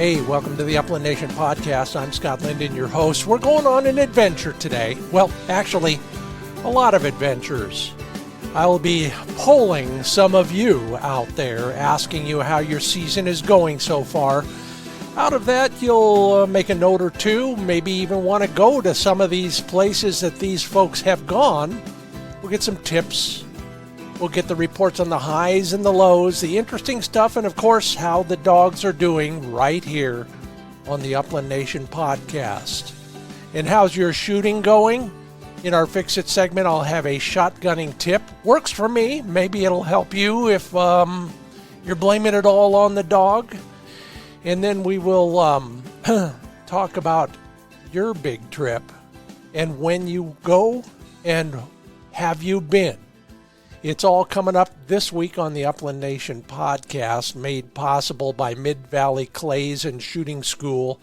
Hey, welcome to the Upland Nation podcast. I'm Scott Linden, your host. We're going on an adventure today. Well, actually, a lot of adventures. I will be polling some of you out there, asking you how your season is going so far. Out of that, you'll make a note or two, maybe even want to go to some of these places that these folks have gone. We'll get some tips. We'll get the reports on the highs and the lows, the interesting stuff, and of course, how the dogs are doing right here on the Upland Nation podcast. And how's your shooting going? In our Fix It segment, I'll have a shotgunning tip. Works for me. Maybe it'll help you if you're blaming it all on the dog. And then we will talk about your big trip and when you go and have you been. It's all coming up this week on the Upland Nation podcast, made possible by Mid-Valley Clays and Shooting School,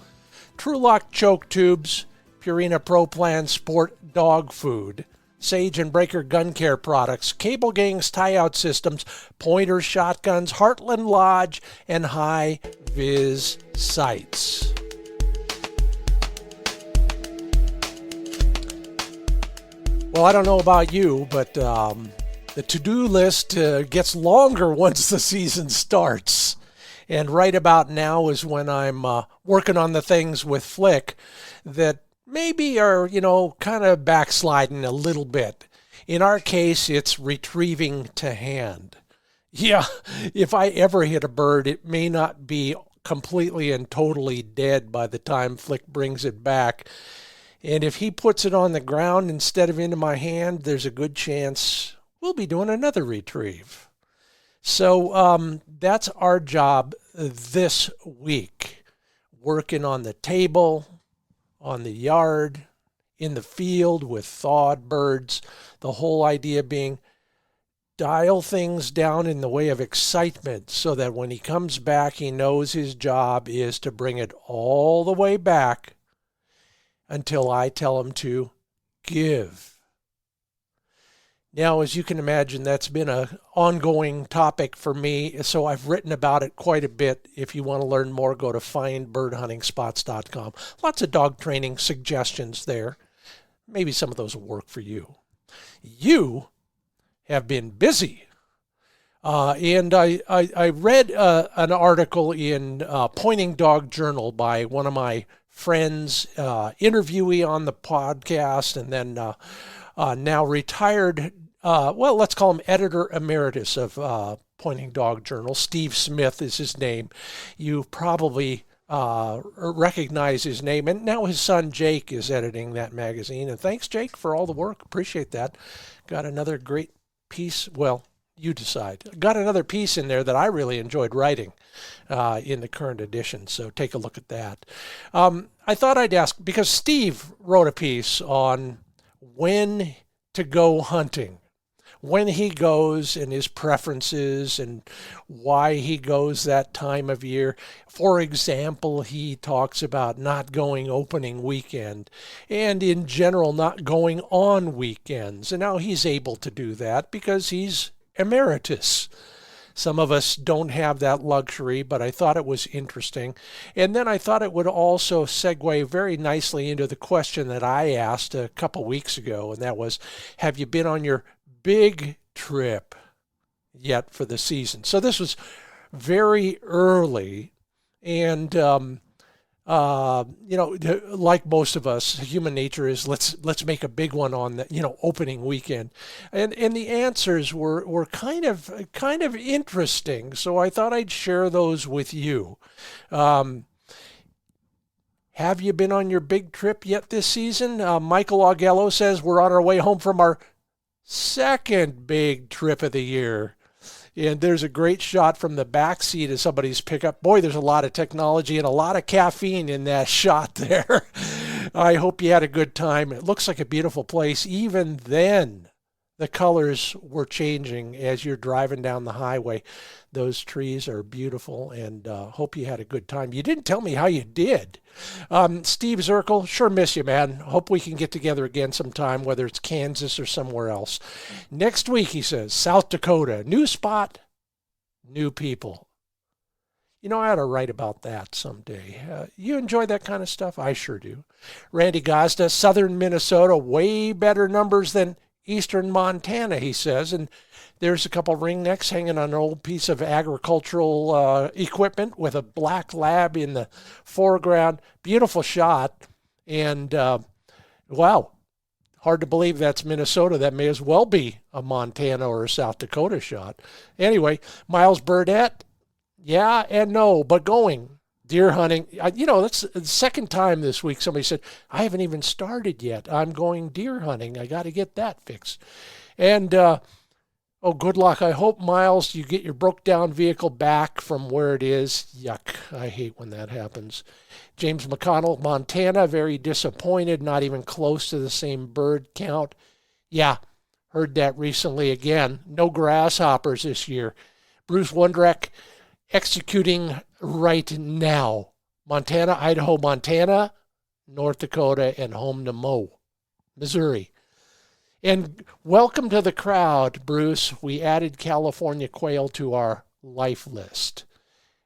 TrulockChokes tubes, Purina Pro Plan Sport dog food, Sage and Breaker gun care products, Cable Gangs tie-out systems, Pointer shotguns, Heartland Lodge, and HiViz sights. Well, I don't know about you, but the to-do list gets longer once the season starts. And right about now is when I'm working on the things with Flick that maybe are, kind of backsliding a little bit. In our case, it's retrieving to hand. Yeah, if I ever hit a bird, it may not be completely and totally dead by the time Flick brings it back. And if he puts it on the ground instead of into my hand, there's a good chance we'll be doing another retrieve. So that's our job this week. Working on the table, on the yard, in the field with thawed birds. The whole idea being dial things down in the way of excitement so that when he comes back, he knows his job is to bring it all the way back until I tell him to give. Now, as you can imagine, that's been an ongoing topic for me, so I've written about it quite a bit. If you want to learn more, go to findbirdhuntingspots.com. Lots of dog training suggestions there. Maybe some of those will work for you. You have been busy. And I read an article in Pointing Dog Journal by one of my friends, interviewee on the podcast, and then now retired, let's call him editor emeritus of Pointing Dog Journal. Steve Smith is his name. You probably recognize his name. And now his son Jake is editing that magazine. And thanks, Jake, for all the work. Appreciate that. Got another great piece. Well, you decide. Got another piece in there that I really enjoyed writing in the current edition. So take a look at that. I thought I'd ask, because Steve wrote a piece on when to go hunting, when he goes and his preferences and why he goes that time of year. For example, he talks about not going opening weekend and in general not going on weekends. And now he's able to do that because he's emeritus. Some of us don't have that luxury, but I thought it was interesting. And then I thought it would also segue very nicely into the question that I asked a couple weeks ago, and that was, have you been on your big trip yet for the season? So this was very early, and like most of us, human nature is let's make a big one on the opening weekend, and the answers were kind of interesting. So I thought I'd share those with you. Have you been on your big trip yet this season? Michael Augello says we're on our way home from our second big trip of the year. And there's a great shot from the back seat of somebody's pickup. Boy, there's a lot of technology and a lot of caffeine in that shot there. I hope you had a good time. It looks like a beautiful place. Even then, the colors were changing as you're driving down the highway. Those trees are beautiful, and hope you had a good time. You didn't tell me how you did. Steve Zirkle, sure miss you, man. Hope we can get together again sometime, whether it's Kansas or somewhere else. Next week, he says, South Dakota, new spot, new people. I ought to write about that someday. You enjoy that kind of stuff? I sure do. Randy Gazda, southern Minnesota, way better numbers than eastern Montana, he says. And there's a couple ringnecks hanging on an old piece of agricultural equipment with a black lab in the foreground. Beautiful shot. And wow, hard to believe that's Minnesota. That may as well be a Montana or a South Dakota shot. Anyway, Miles Burdett, yeah and no, but going. Deer hunting. That's the second time this week somebody said, I haven't even started yet. I'm going deer hunting. I got to get that fixed. And, good luck. I hope, Miles, you get your broke down vehicle back from where it is. Yuck. I hate when that happens. James McConnell, Montana, very disappointed. Not even close to the same bird count. Yeah, heard that recently again. No grasshoppers this year. Bruce Wondrek, executing right now. Montana, Idaho, Montana, North Dakota, and home to Missouri. And welcome to the crowd, Bruce. We added California quail to our life list.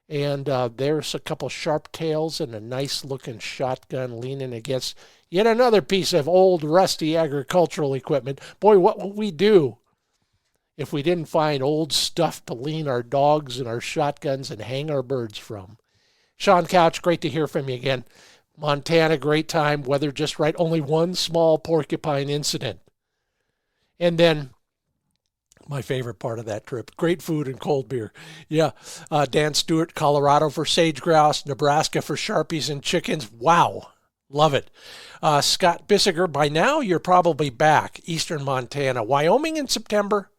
And there's a couple sharp tails and a nice looking shotgun leaning against yet another piece of old rusty agricultural equipment. Boy, what would we do if we didn't find old stuff to lean our dogs and our shotguns and hang our birds from? Sean Couch, great to hear from you again. Montana, great time. Weather just right. Only one small porcupine incident. And then my favorite part of that trip, great food and cold beer. Yeah, Dan Stewart, Colorado for sage grouse, Nebraska for sharpies and chickens. Wow, love it. Scott Bissiger, by now you're probably back. Eastern Montana. Wyoming in September.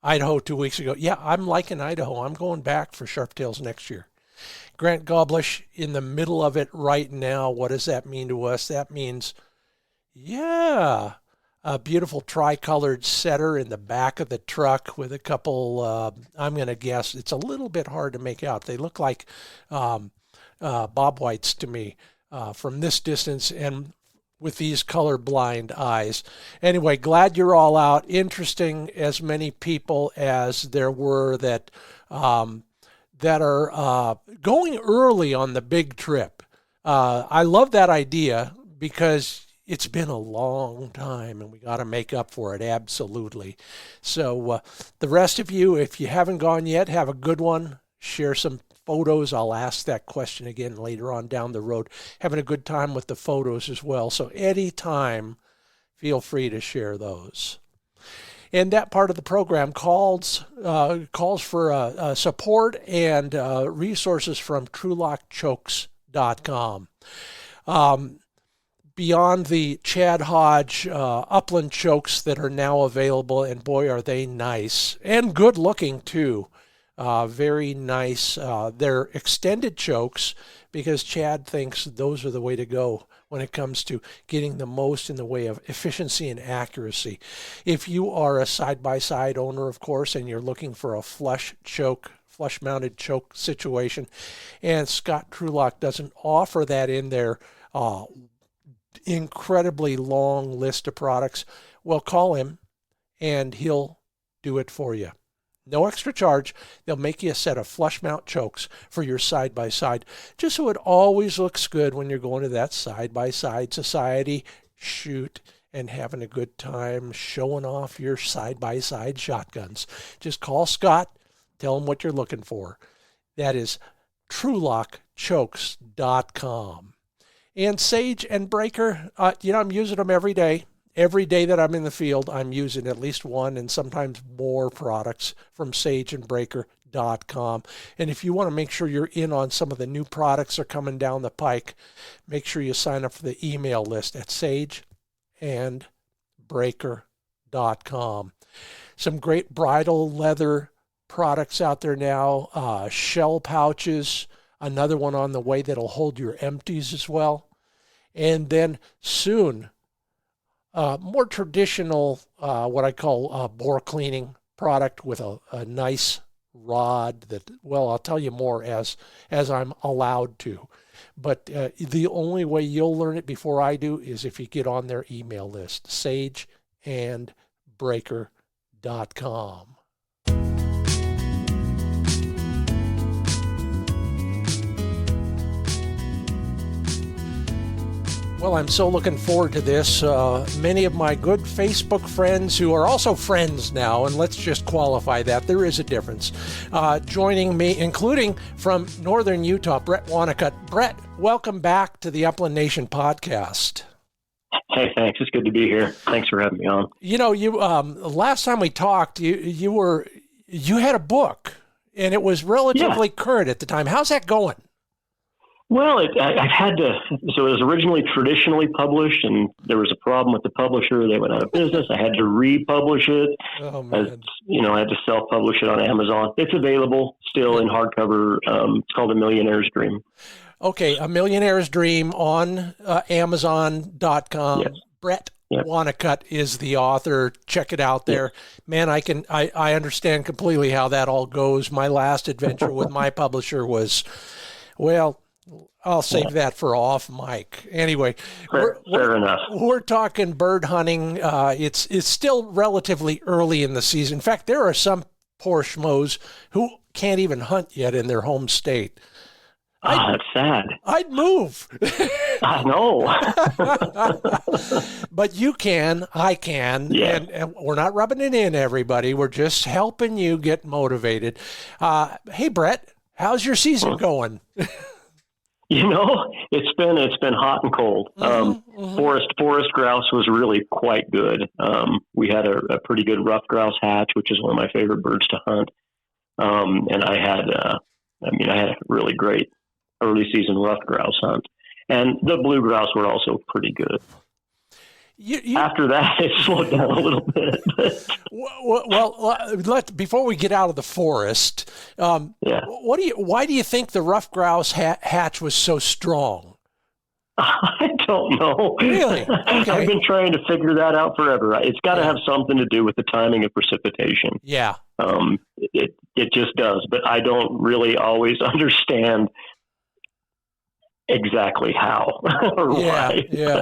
Idaho 2 weeks ago. Yeah, I'm liking Idaho. I'm going back for sharptails next year. Grant Goblish, in the middle of it right now. What does that mean to us? That means, yeah, a beautiful tricolored setter in the back of the truck with a couple, I'm going to guess, it's a little bit hard to make out. They look like bob whites to me from this distance and with these colorblind eyes. Anyway, glad you're all out. Interesting, as many people as there were that are going early on the big trip. I love that idea because it's been a long time and we got to make up for it. Absolutely. So the rest of you, if you haven't gone yet, have a good one. Share some photos. I'll ask that question again later on down the road. Having a good time with the photos as well. So anytime, feel free to share those. And that part of the program calls for support and resources from TrulockChokes.com. Beyond the Chad Hodge upland chokes that are now available, and boy, are they nice and good looking too. Very nice. They're extended chokes because Chad thinks those are the way to go when it comes to getting the most in the way of efficiency and accuracy. If you are a side-by-side owner, of course, and you're looking for a flush-mounted choke situation, and Scott Trulock doesn't offer that in their incredibly long list of products, well, call him and he'll do it for you. No extra charge. They'll make you a set of flush mount chokes for your side-by-side, just so it always looks good when you're going to that side-by-side society shoot and having a good time showing off your side-by-side shotguns. Just call Scott, tell him what you're looking for. That is TrulockChokes.com. And Sage and Breaker, I'm using them every day. Every day that I'm in the field, I'm using at least one and sometimes more products from sageandbreaker.com. And if you want to make sure you're in on some of the new products that are coming down the pike, make sure you sign up for the email list at sageandbreaker.com. Some great bridle leather products out there now, shell pouches, another one on the way that'll hold your empties as well. And then soon, more traditional, what I call bore cleaning product with a nice rod that, well, I'll tell you more as I'm allowed to. But the only way you'll learn it before I do is if you get on their email list, sageandbreaker.com. Well, I'm so looking forward to this. Many of my good Facebook friends who are also friends now, and let's just qualify that, there is a difference, joining me, including from Northern Utah, Brett Woodcock. Brett, welcome back to the Upland Nation podcast. Hey, thanks. It's good to be here. Thanks for having me on. You know, last time we talked, you had a book, and it was relatively current at the time. How's that going? Well, I've had to. So it was originally traditionally published, and there was a problem with the publisher. They went out of business. I had to republish it. Oh man! I had to self-publish it on Amazon. It's available still in hardcover. It's called A Millionaire's Dream. Okay, A Millionaire's Dream on Amazon.com. Yes. Brett Woodcock is the author. Check it out there. Man, I understand completely how that all goes. My last adventure with my publisher was, well, I'll save that for off mic. Anyway, fair enough. We're talking bird hunting. It's still relatively early in the season. In fact, there are some poor schmoes who can't even hunt yet in their home state. That's sad. I'd move. I know. But you can, I can, and we're not rubbing it in, everybody. We're just helping you get motivated. Hey, Brett, how's your season going? You know, it's been hot and cold. Forest grouse was really quite good. We had a pretty good rough grouse hatch, which is one of my favorite birds to hunt. And I had a really great early season rough grouse hunt, and the blue grouse were also pretty good. After that, it slowed down a little bit. Well, before we get out of the forest, why do you think the rough grouse hatch was so strong? I don't know. Really? Okay. I've been trying to figure that out forever. It's got to have something to do with the timing of precipitation. Yeah. It just does, but I don't really always understand exactly how or why. Yeah.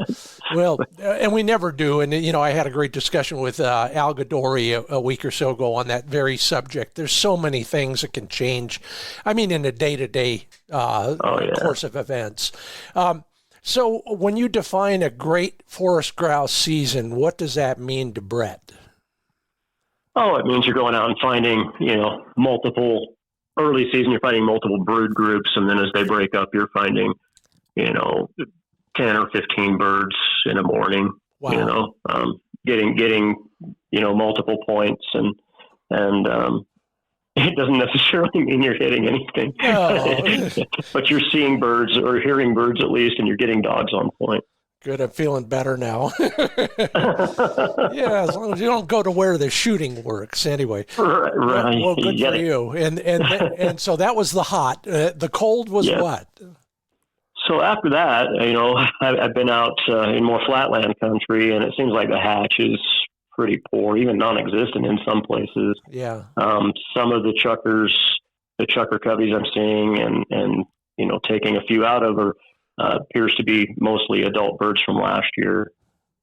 Well, and we never do. And, I had a great discussion with Al Gadori a week or so ago on that very subject. There's so many things that can change, in a day-to-day course of events. So when you define a great forest grouse season, what does that mean to Brett? Oh, it means you're going out and finding, multiple early season, you're finding multiple brood groups. And then as they break up, you're finding, 10 or 15 birds in a morning, getting, multiple points and it doesn't necessarily mean you're hitting anything, but you're seeing birds or hearing birds at least, and you're getting dogs on point. Good. I'm feeling better now. Yeah. As long as you don't go to where the shooting works anyway. Right. Well, good for you. And so that was the hot, the cold was what? So after that, I've been out in more flatland country, and it seems like the hatch is pretty poor, even non-existent in some places. Yeah. Some of the chucker coveys I'm seeing and taking a few out of appears to be mostly adult birds from last year.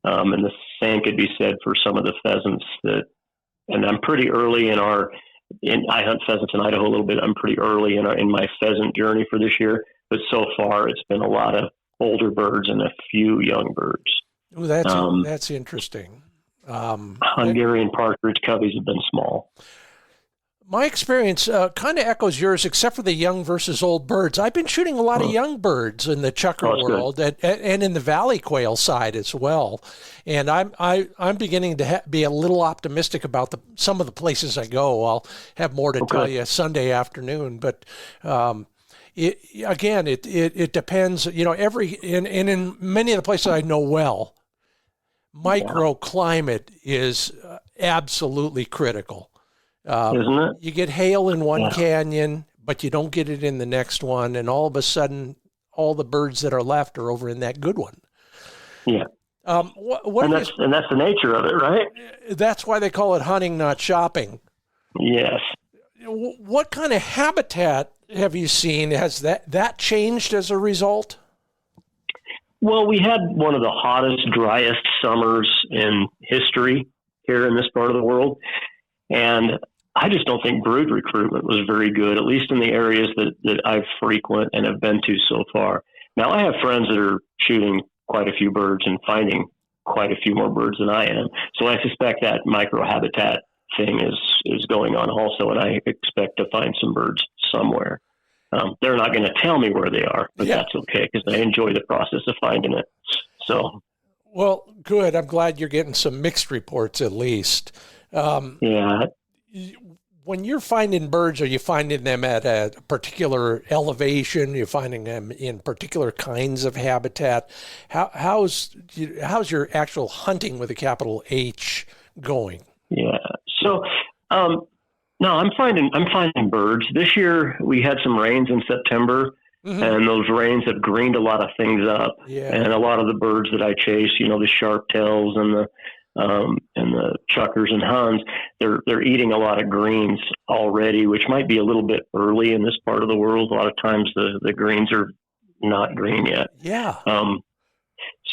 And the same could be said for some of the pheasants and I'm pretty early I hunt pheasants in Idaho a little bit. I'm pretty early in my pheasant journey for this year, but so far it's been a lot of older birds and a few young birds. Oh, that's interesting. Hungarian partridge coveys have been small. My experience kind of echoes yours, except for the young versus old birds. I've been shooting a lot of young birds in the chucker world and in the valley quail side as well. And I'm beginning to be a little optimistic about some of the places I go. I'll have more to tell you Sunday afternoon, but it depends. In many of the places I know well, microclimate is absolutely critical. Isn't it? You get hail in one canyon, but you don't get it in the next one, and all of a sudden, all the birds that are left are over in that good one. Yeah. And that's the nature of it, right? That's why they call it hunting, not shopping. Yes. What kind of habitat have you seen? Has that changed as a result? Well, we had one of the hottest, driest summers in history here in this part of the world. And I just don't think brood recruitment was very good, at least in the areas that I frequent and have been to so far. Now, I have friends that are shooting quite a few birds and finding quite a few more birds than I am. So I suspect that microhabitat thing is going on also, and I expect to find some birds somewhere. They're not going to tell me where they are, but that's okay because I enjoy the process of finding it. So, well, good. I'm glad you're getting some mixed reports at least. Yeah. When you're finding birds, are you finding them at a particular elevation? You're finding them in particular kinds of habitat? How's your actual hunting with a capital H going? Yeah. So, no, I'm finding birds. This year we had some rains in September, and those rains have greened a lot of things up. Yeah. And a lot of the birds that I chase, the sharp tails and the chukars and Huns, they're eating a lot of greens already, which might be a little bit early in this part of the world. A lot of times the greens are not green yet. Yeah.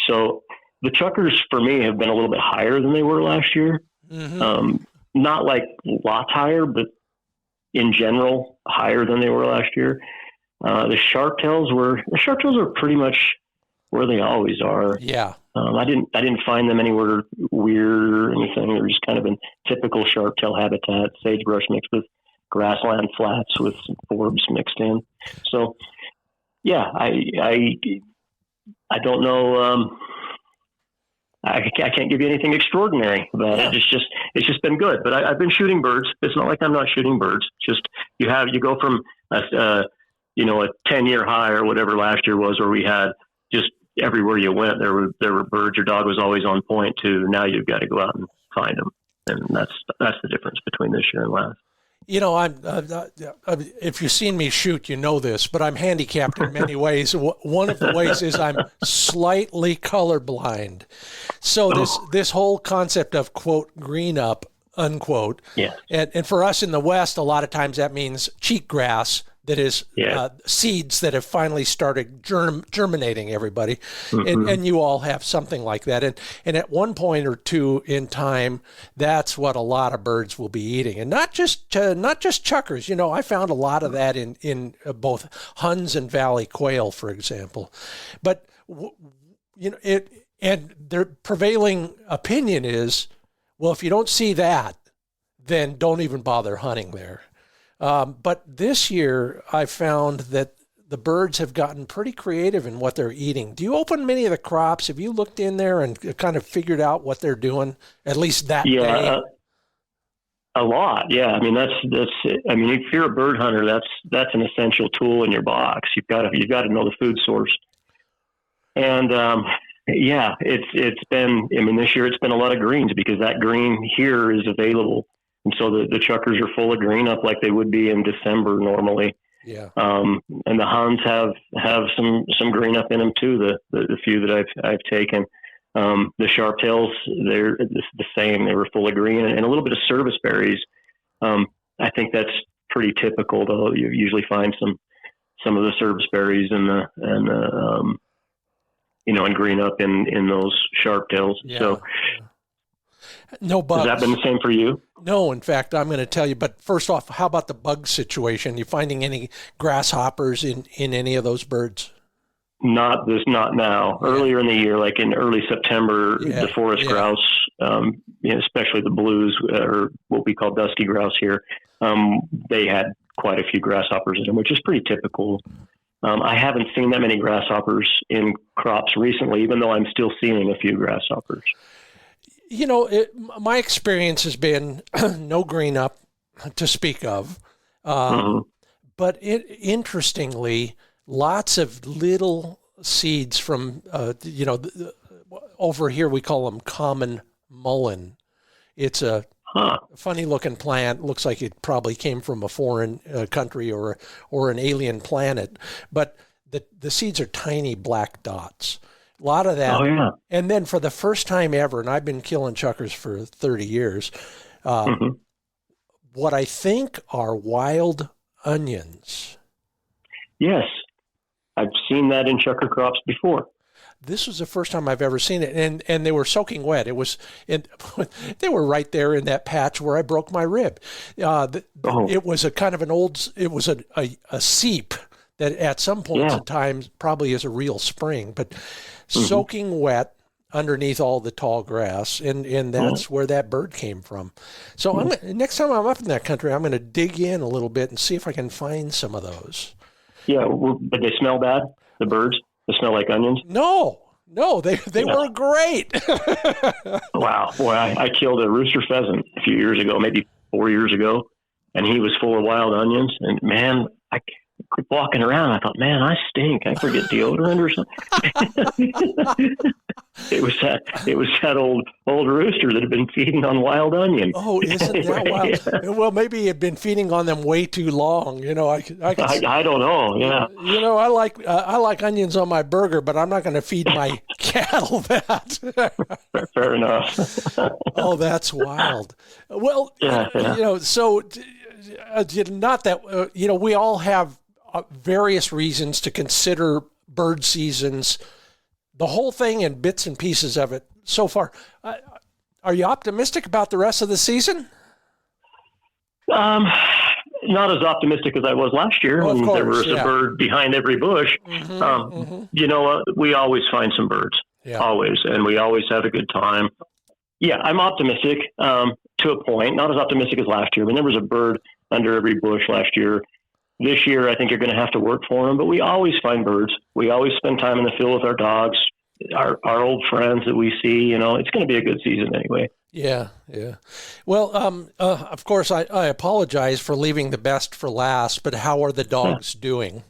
So the chukars for me have been a little bit higher than they were last year. Not like lots higher, but in general higher than they were last year. The sharp tails are pretty much where they always are. Yeah. I didn't find them anywhere weird or anything. They're just kind of in typical sharp tail habitat, sagebrush mixed with grassland flats with some forbs mixed in. So, yeah, I don't know. I can't give you anything extraordinary about it. It's just been good. But I've been shooting birds. It's not like I'm not shooting birds. Just you go from a 10-year high or whatever last year was, where we had just everywhere you went there were birds. Your dog was always on point. To now you've got to go out and find them, and that's the difference between this year and last. I'm if you've seen me shoot, you know this, but I'm handicapped in many ways. One of the ways is I'm slightly colorblind. So this whole concept of, quote, green up, unquote. Yeah. And for us in the West, a lot of times that means cheatgrass, that is seeds that have finally started germinating, everybody. And you all have something like that. And at one point or two in time, that's what a lot of birds will be eating. And not just chukars. I found a lot of that in both Huns and valley quail, for example. But, and their prevailing opinion is, well, if you don't see that, then don't even bother hunting there. But this year, I found that the birds have gotten pretty creative in what they're eating. Do you open many of the crops? Have you looked in there and kind of figured out what they're doing, at least that day? A lot. Yeah. I mean, that's. I mean, if you're a bird hunter, that's an essential tool in your box. You've got to know the food source. And it's been. I mean, this year it's been a lot of greens because that green here is available. And so the chukars are full of green up like they would be in December normally. Yeah. And the Huns have some green up in them too. The few that I've taken. The sharp tails, they're the same. They were full of green and a little bit of service berries. I think that's pretty typical, though. You usually find some of the service berries and green up in those sharp tails. Yeah. So. No bugs. Has that been the same for you? No, in fact, I'm going to tell you. But first off, how about the bug situation? You finding any grasshoppers in any of those birds? Not now. Yeah. Earlier in the year, like in early September, the forest grouse, especially the blues, or what we call dusky grouse here, they had quite a few grasshoppers in them, which is pretty typical. I haven't seen that many grasshoppers in crops recently, even though I'm still seeing a few grasshoppers. My experience has been no green up to speak of, but interestingly, lots of little seeds from, over here we call them common mullein. It's a funny looking plant. Looks like it probably came from a foreign country or an alien planet, but the seeds are tiny black dots. A lot of that. Oh, yeah. And then for the first time ever, and I've been killing chukars for 30 years, what I think are wild onions. Yes. I've seen that in chukar crops before. This was the first time I've ever seen it, and they were soaking wet. They were right there in that patch where I broke my rib. It was a kind of it was a seep that at some points in time probably is a real spring, but soaking wet underneath all the tall grass, and that's where that bird came from. So next time I'm up in that country, I'm going to dig in a little bit and see if I can find some of those. Yeah, did they smell bad, the birds? They smell like onions? No, they were great. Wow. Boy, I killed a rooster pheasant a few years ago, maybe 4 years ago, and he was full of wild onions. And, man, I kept walking around. I thought, man, I stink. I forget deodorant or something. It was that old rooster that had been feeding on wild onion. Oh, isn't that wild? Yeah. Well, maybe he had been feeding on them way too long. I don't know. Yeah. I like onions on my burger, but I'm not going to feed my cattle that. Fair enough. Oh, that's wild. Well, so not that we all have various reasons to consider bird seasons. The whole thing and bits and pieces of it so far. Are you optimistic about the rest of the season? Not as optimistic as I was last year when there was a bird behind every bush. You know what? We always find some birds, always, and we always have a good time. Yeah, I'm optimistic to a point, not as optimistic as last year. I mean, there was a bird under every bush last year. This year, I think you're going to have to work for them, but we always find birds. We always spend time in the field with our dogs, our old friends that we see. It's going to be a good season anyway. Yeah. Well, of course, I apologize for leaving the best for last, but how are the dogs doing?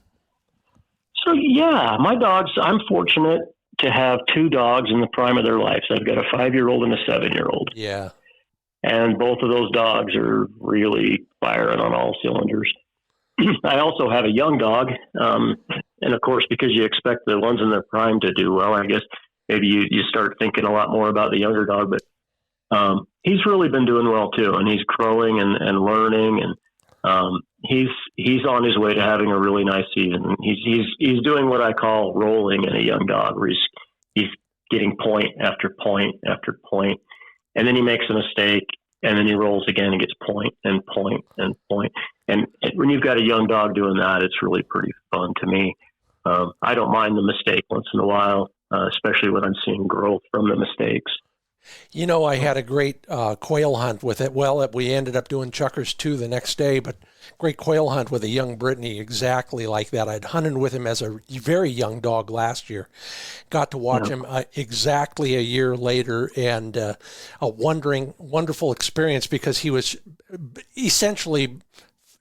So, my dogs, I'm fortunate to have two dogs in the prime of their lives. I've got a 5-year-old and a 7-year-old. Yeah. And both of those dogs are really firing on all cylinders. I also have a young dog, and of course, because you expect the ones in their prime to do well, I guess maybe you start thinking a lot more about the younger dog. But he's really been doing well too, and he's growing and learning, and he's on his way to having a really nice season. He's doing what I call rolling in a young dog, where he's getting point after point after point, and then he makes a mistake. And then he rolls again and gets point and point and point. And when you've got a young dog doing that, it's really pretty fun to me. I don't mind the mistake once in a while, especially when I'm seeing growth from the mistakes. I had a great quail hunt with it. Well, we ended up doing chukars too the next day, but great quail hunt with a young Brittany exactly like that. I'd hunted with him as a very young dog last year. Got to watch him exactly a year later, and a wonderful experience because he was essentially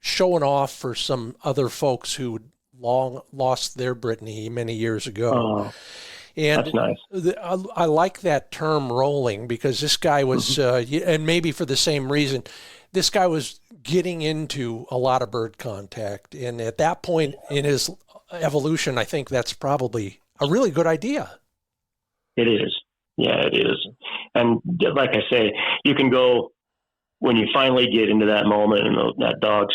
showing off for some other folks who long lost their Brittany many years ago. Oh. And that's nice. I like that term rolling because this guy was, and maybe for the same reason, this guy was getting into a lot of bird contact. And at that point in his evolution, I think that's probably a really good idea. It is. Yeah, it is. And like I say, you can go when you finally get into that moment and that dog's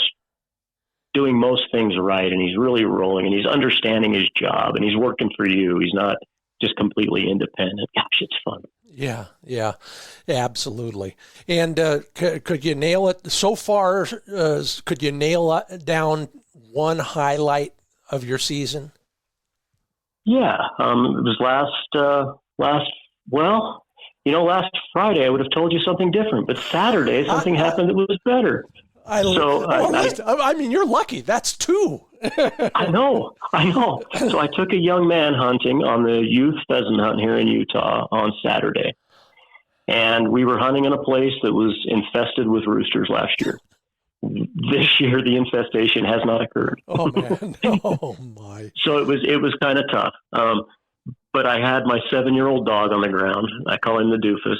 doing most things right and he's really rolling and he's understanding his job and he's working for you. He's not just completely independent. Gosh, it's fun. Yeah, absolutely. And could you nail it so far? Could you nail down one highlight of your season? Yeah, it was last Friday I would have told you something different, but Saturday something happened that was better. I mean, you're lucky. That's two. I know. So I took a young man hunting on the youth pheasant hunt here in Utah on Saturday. And we were hunting in a place that was infested with roosters last year. This year, the infestation has not occurred. Oh, man. Oh, my. So it was kind of tough. But I had my 7-year-old dog on the ground. I call him the doofus.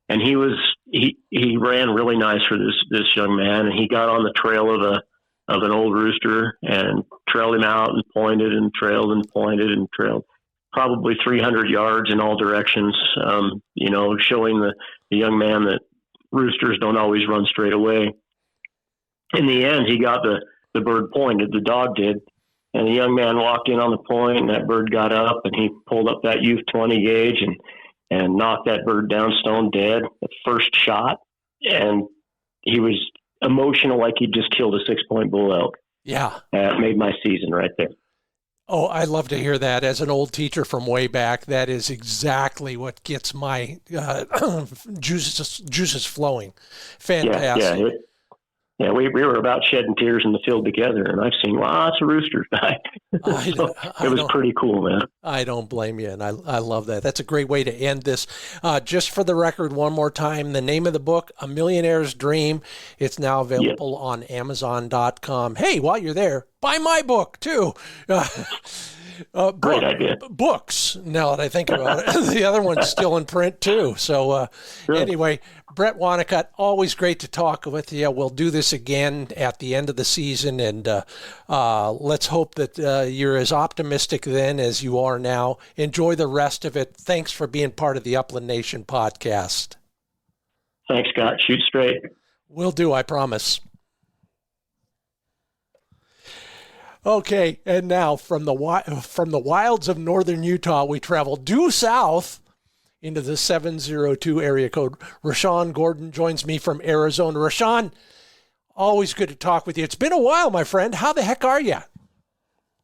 And he ran really nice for this young man. And he got on the trail of an old rooster and trailed him out and pointed and trailed and pointed and trailed probably 300 yards in all directions, showing the young man that roosters don't always run straight away. In the end, he got the bird pointed, the dog did, and the young man walked in on the point and that bird got up and he pulled up that youth 20 gauge and knocked that bird down stone dead, the first shot. And he was emotional like he'd just killed a 6-point bull elk. Yeah. Made my season right there. Oh, I love to hear that. As an old teacher from way back, that is exactly what gets my juices flowing. Fantastic. Yeah. Yeah, we were about shedding tears in the field together, and I've seen lots of roosters die. So it was pretty cool, man. I don't blame you, and I love that. That's a great way to end this. Just for the record, one more time, the name of the book, A Millionaire's Dream. It's now available on Amazon.com. Hey, while you're there, buy my book, too. Great idea. Books, now that I think about it. The other one's still in print, too. So anyway, Brett Wanicut, always great to talk with you. We'll do this again at the end of the season, and let's hope that you're as optimistic then as you are now. Enjoy the rest of it. Thanks for being part of the Upland Nation podcast. Thanks, Scott. Shoot straight. Will do, I promise. Okay, and now from the wilds of northern Utah, we travel due south into the 702 area code. Rashawn Gordon joins me from Arizona. Rashawn, always good to talk with you. It's been a while, my friend. How the heck are you?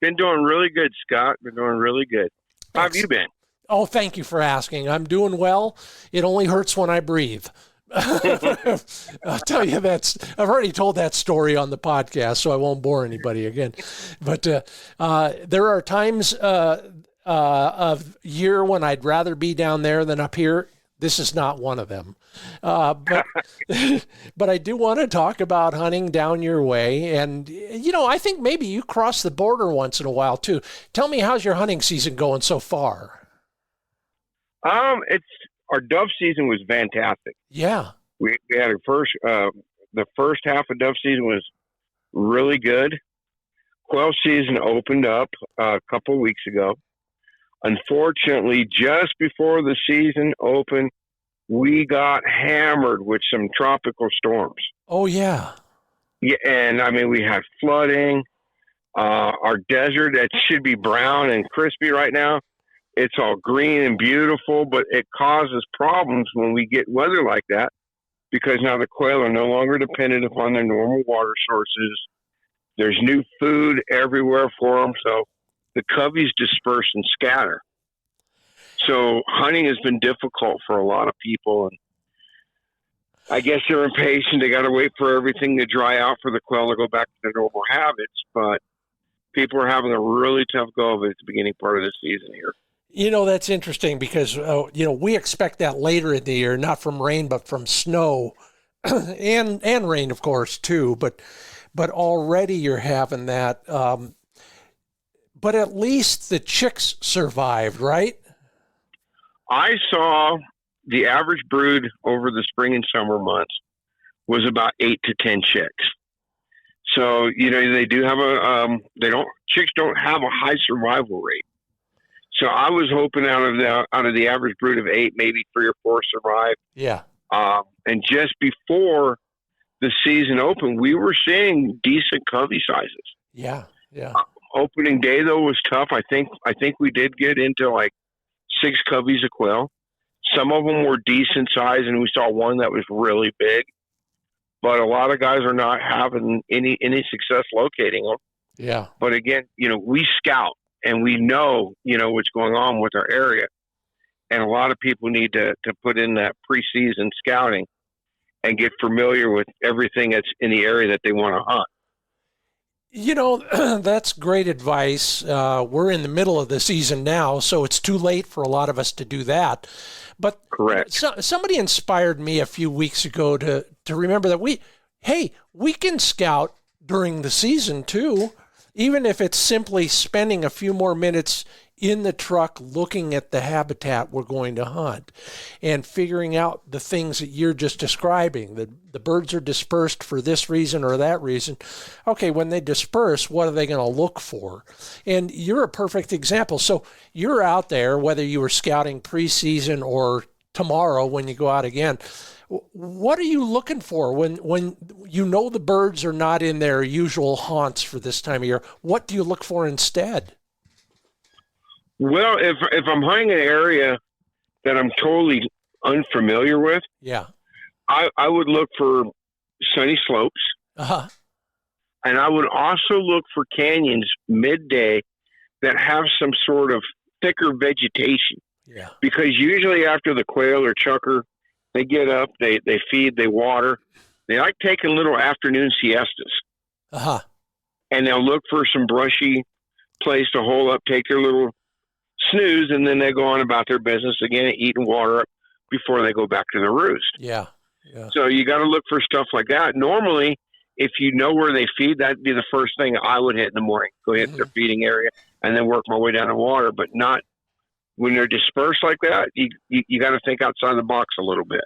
Been doing really good, Scott. Been doing really good. How have you been? Oh, thank you for asking. I'm doing well. It only hurts when I breathe. I'll tell you I've already told that story on the podcast, so I won't bore anybody again. But there are times of year when I'd rather be down there than up here. This is not one of them. But I do want to talk about hunting down your way. And, I think maybe you cross the border once in a while too. Tell me, how's your hunting season going so far? Our dove season was fantastic. Yeah. We had the first half of dove season was really good. Quail season opened up a couple of weeks ago. Unfortunately, just before the season opened, we got hammered with some tropical storms. Oh, yeah. Yeah, and we had flooding. Our desert that should be brown and crispy right now, it's all green and beautiful, but it causes problems when we get weather like that, because now the quail are no longer dependent upon their normal water sources. There's new food everywhere for them, so the coveys disperse and scatter. So hunting has been difficult for a lot of people, and I guess they're impatient. They got to wait for everything to dry out for the quail to go back to their normal habits, but people are having a really tough go of it at the beginning part of the season here. That's interesting because, we expect that later in the year, not from rain, but from snow and rain, of course, too. But already you're having that. But at least the chicks survived, right? I saw the average brood over the spring and summer months was about 8 to 10 chicks. So, they do have chicks don't have a high survival rate. So I was hoping out of the average brood of 8, maybe 3 or 4 survived. Yeah. And just before the season opened, we were seeing decent covey sizes. Yeah. Yeah. Opening day though was tough. I think we did get into like 6 coveys of quail. Some of them were decent size, and we saw one that was really big. But a lot of guys are not having any success locating them. Yeah. But again, we scout. And we know, what's going on with our area. And a lot of people need to put in that preseason scouting and get familiar with everything that's in the area that they want to hunt. That's great advice. We're in the middle of the season now, so it's too late for a lot of us to do that. But correct. Somebody inspired me a few weeks ago to remember that we can scout during the season too. Even if it's simply spending a few more minutes in the truck looking at the habitat we're going to hunt and figuring out the things that you're just describing. The birds are dispersed for this reason or that reason. Okay, when they disperse, what are they going to look for? And you're a perfect example. So you're out there, whether you were scouting preseason or tomorrow when you go out again. What are you looking for when the birds are not in their usual haunts for this time of year? What do you look for instead? Well, if I'm hunting an area that I'm totally unfamiliar with, yeah, I would look for sunny slopes. Uh-huh. And I would also look for canyons midday that have some sort of thicker vegetation. Yeah. Because usually after the quail or chukar, they get up, they feed, they water. They like taking little afternoon siestas. Uh-huh. And they'll look for some brushy place to hole up, take their little snooze, and then they go on about their business again, eat and water up before they go back to the roost. Yeah. Yeah. So you got to look for stuff like that. Normally, if you know where they feed, that'd be the first thing I would hit in the morning. Go hit their feeding area and then work my way down to water, but not when they're dispersed like that. You got to think outside the box a little bit.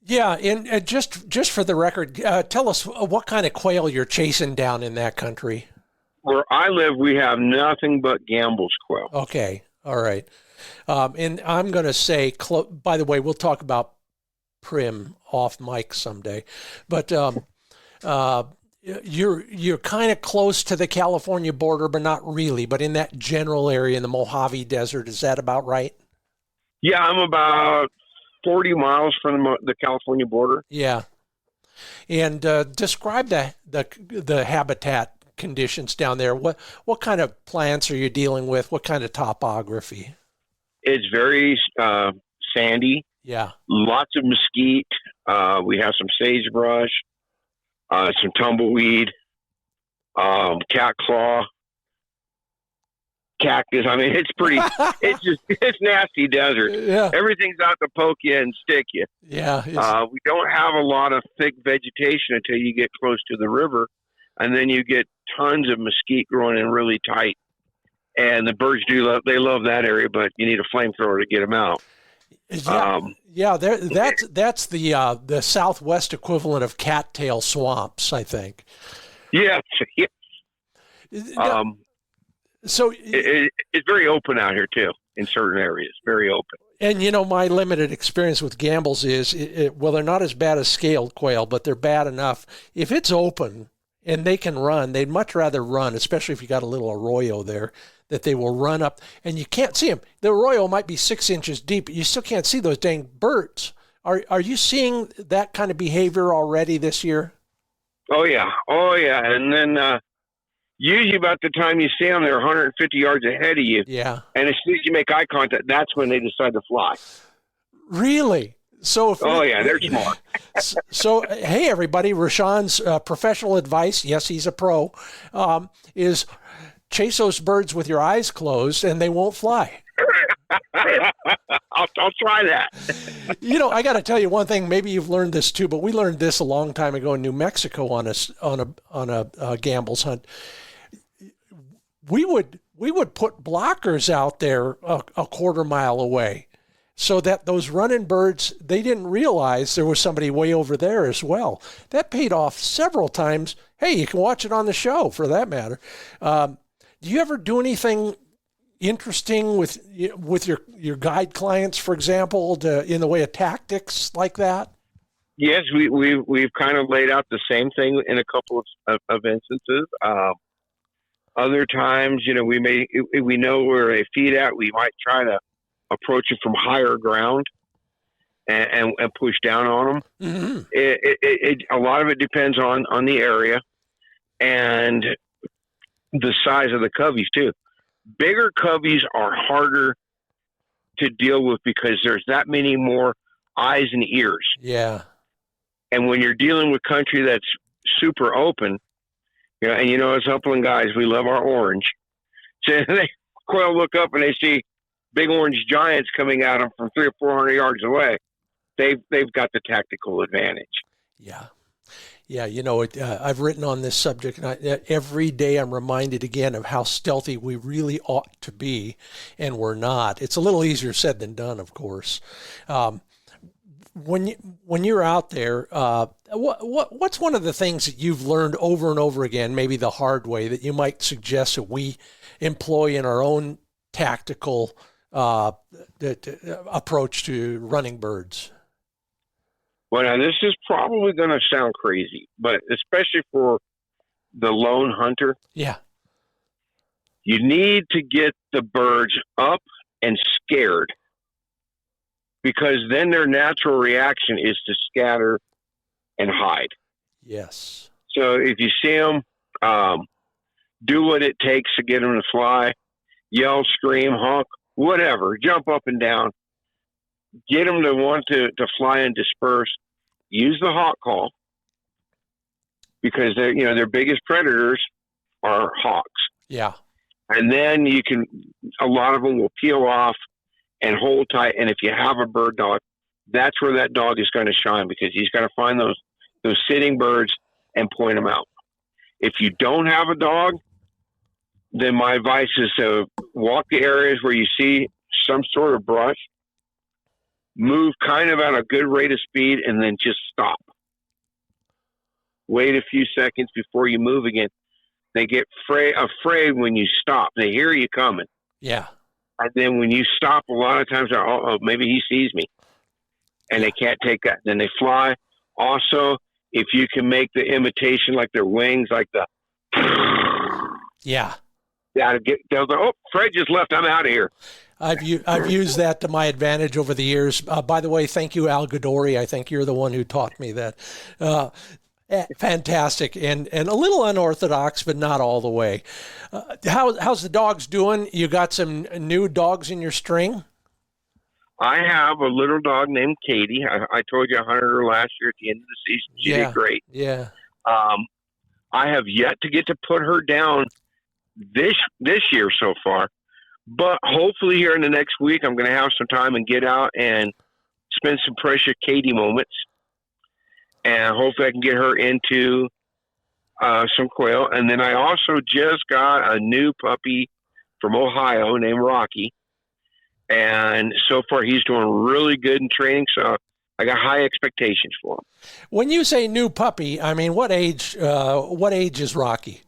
Yeah, and just for the record, tell us what kind of quail you're chasing down in that country. Where I live, we have nothing but Gambel's quail. Okay, all right. And I'm going to say, by the way, we'll talk about Prim off mic someday, but you're kind of close to the California border, but not really. But in that general area in the Mojave Desert, is that about right? Yeah, I'm about 40 miles from the California border. Yeah, and describe the habitat conditions down there. What kind of plants are you dealing with? What kind of topography? It's very sandy. Yeah. Lots of mesquite. We have some sagebrush, some tumbleweed, cat claw, cactus. I mean, it's pretty. it's nasty desert. Yeah. Everything's out to poke you and stick you. Yeah. We don't have a lot of thick vegetation until you get close to the river, and then you get tons of mesquite growing in really tight. And the birds they love that area, but you need a flamethrower to get them out. Yeah, that's the Southwest equivalent of cattail swamps, I think. Yes. So it's very open out here too, in certain areas. Very open. And my limited experience with Gambel's is, well, they're not as bad as scaled quail, but they're bad enough. If it's open and they can run, they'd much rather run, especially if you got a little arroyo there, that they will run up, and you can't see them. The arroyo might be 6 inches deep, but you still can't see those dang birds. Are you seeing that kind of behavior already this year? Oh yeah. And then usually about the time you see them, they're 150 yards ahead of you. Yeah. And as soon as you make eye contact, that's when they decide to fly. Really? So they're smart. So hey, everybody, Rashawn's professional advice, yes, he's a pro, is chase those birds with your eyes closed and they won't fly. I'll try that. I got to tell you one thing. Maybe you've learned this too, but we learned this a long time ago in New Mexico on a Gambel's hunt. We would put blockers out there a quarter mile away, so that those running birds, they didn't realize there was somebody way over there as well. That paid off several times. Hey, you can watch it on the show for that matter. Do you ever do anything interesting with your guide clients, for example, in the way of tactics like that? Yes, we've kind of laid out the same thing in a couple of instances. Other times, we know where they feed at. We might try to approach it from higher ground and push down on them. Mm-hmm. A lot of it depends on the area and the size of the coveys too. Bigger coveys are harder to deal with because there's that many more eyes and ears. Yeah. And when you're dealing with country that's super open, as upland guys, we love our orange. So quail look up and they see big orange giants coming at them from 300 or 400 yards away. They've got the tactical advantage. Yeah. Yeah, I've written on this subject, and every day I'm reminded again of how stealthy we really ought to be, and we're not. It's a little easier said than done, of course. When you're out there, what's one of the things that you've learned over and over again, maybe the hard way, that you might suggest that we employ in our own tactical approach to running birds? Well, now this is probably going to sound crazy, but especially for the lone hunter, yeah, you need to get the birds up and scared, because then their natural reaction is to scatter and hide. Yes. So if you see them Do what it takes to get them to fly, yell, scream, honk, whatever, jump up and down, get them to want to fly and disperse. Use the hawk call, because their biggest predators are hawks. Yeah. And then a lot of them will peel off and hold tight. And if you have a bird dog, that's where that dog is going to shine, because he's going to find those sitting birds and point them out. If you don't have a dog, then my advice is to walk the areas where you see some sort of brush, move kind of at a good rate of speed, and then just stop. Wait a few seconds before you move again. They get afraid when you stop. They hear you coming. Yeah. And then when you stop, a lot of times they're, oh, maybe he sees me. And they can't take that. Then they fly. Also, if you can make the imitation like their wings, like the... Yeah. They'll go, oh, Fred just left. I'm out of here. I've used that to my advantage over the years. By the way, thank you, Al Gadori. I think you're the one who taught me that. Fantastic and a little unorthodox, but not all the way. How's the dogs doing? You got some new dogs in your string? I have a little dog named Katie. I told you I hunted her last year at the end of the season. She did great. Yeah. I have yet to get to put her down this year so far, but hopefully here in the next week I'm going to have some time and get out and spend some precious Katie moments, and hopefully I can get her into some quail. And then I also just got a new puppy from Ohio named Rocky, and so far he's doing really good in training, so I got high expectations for him. When you say new puppy, I mean, what age is Rocky?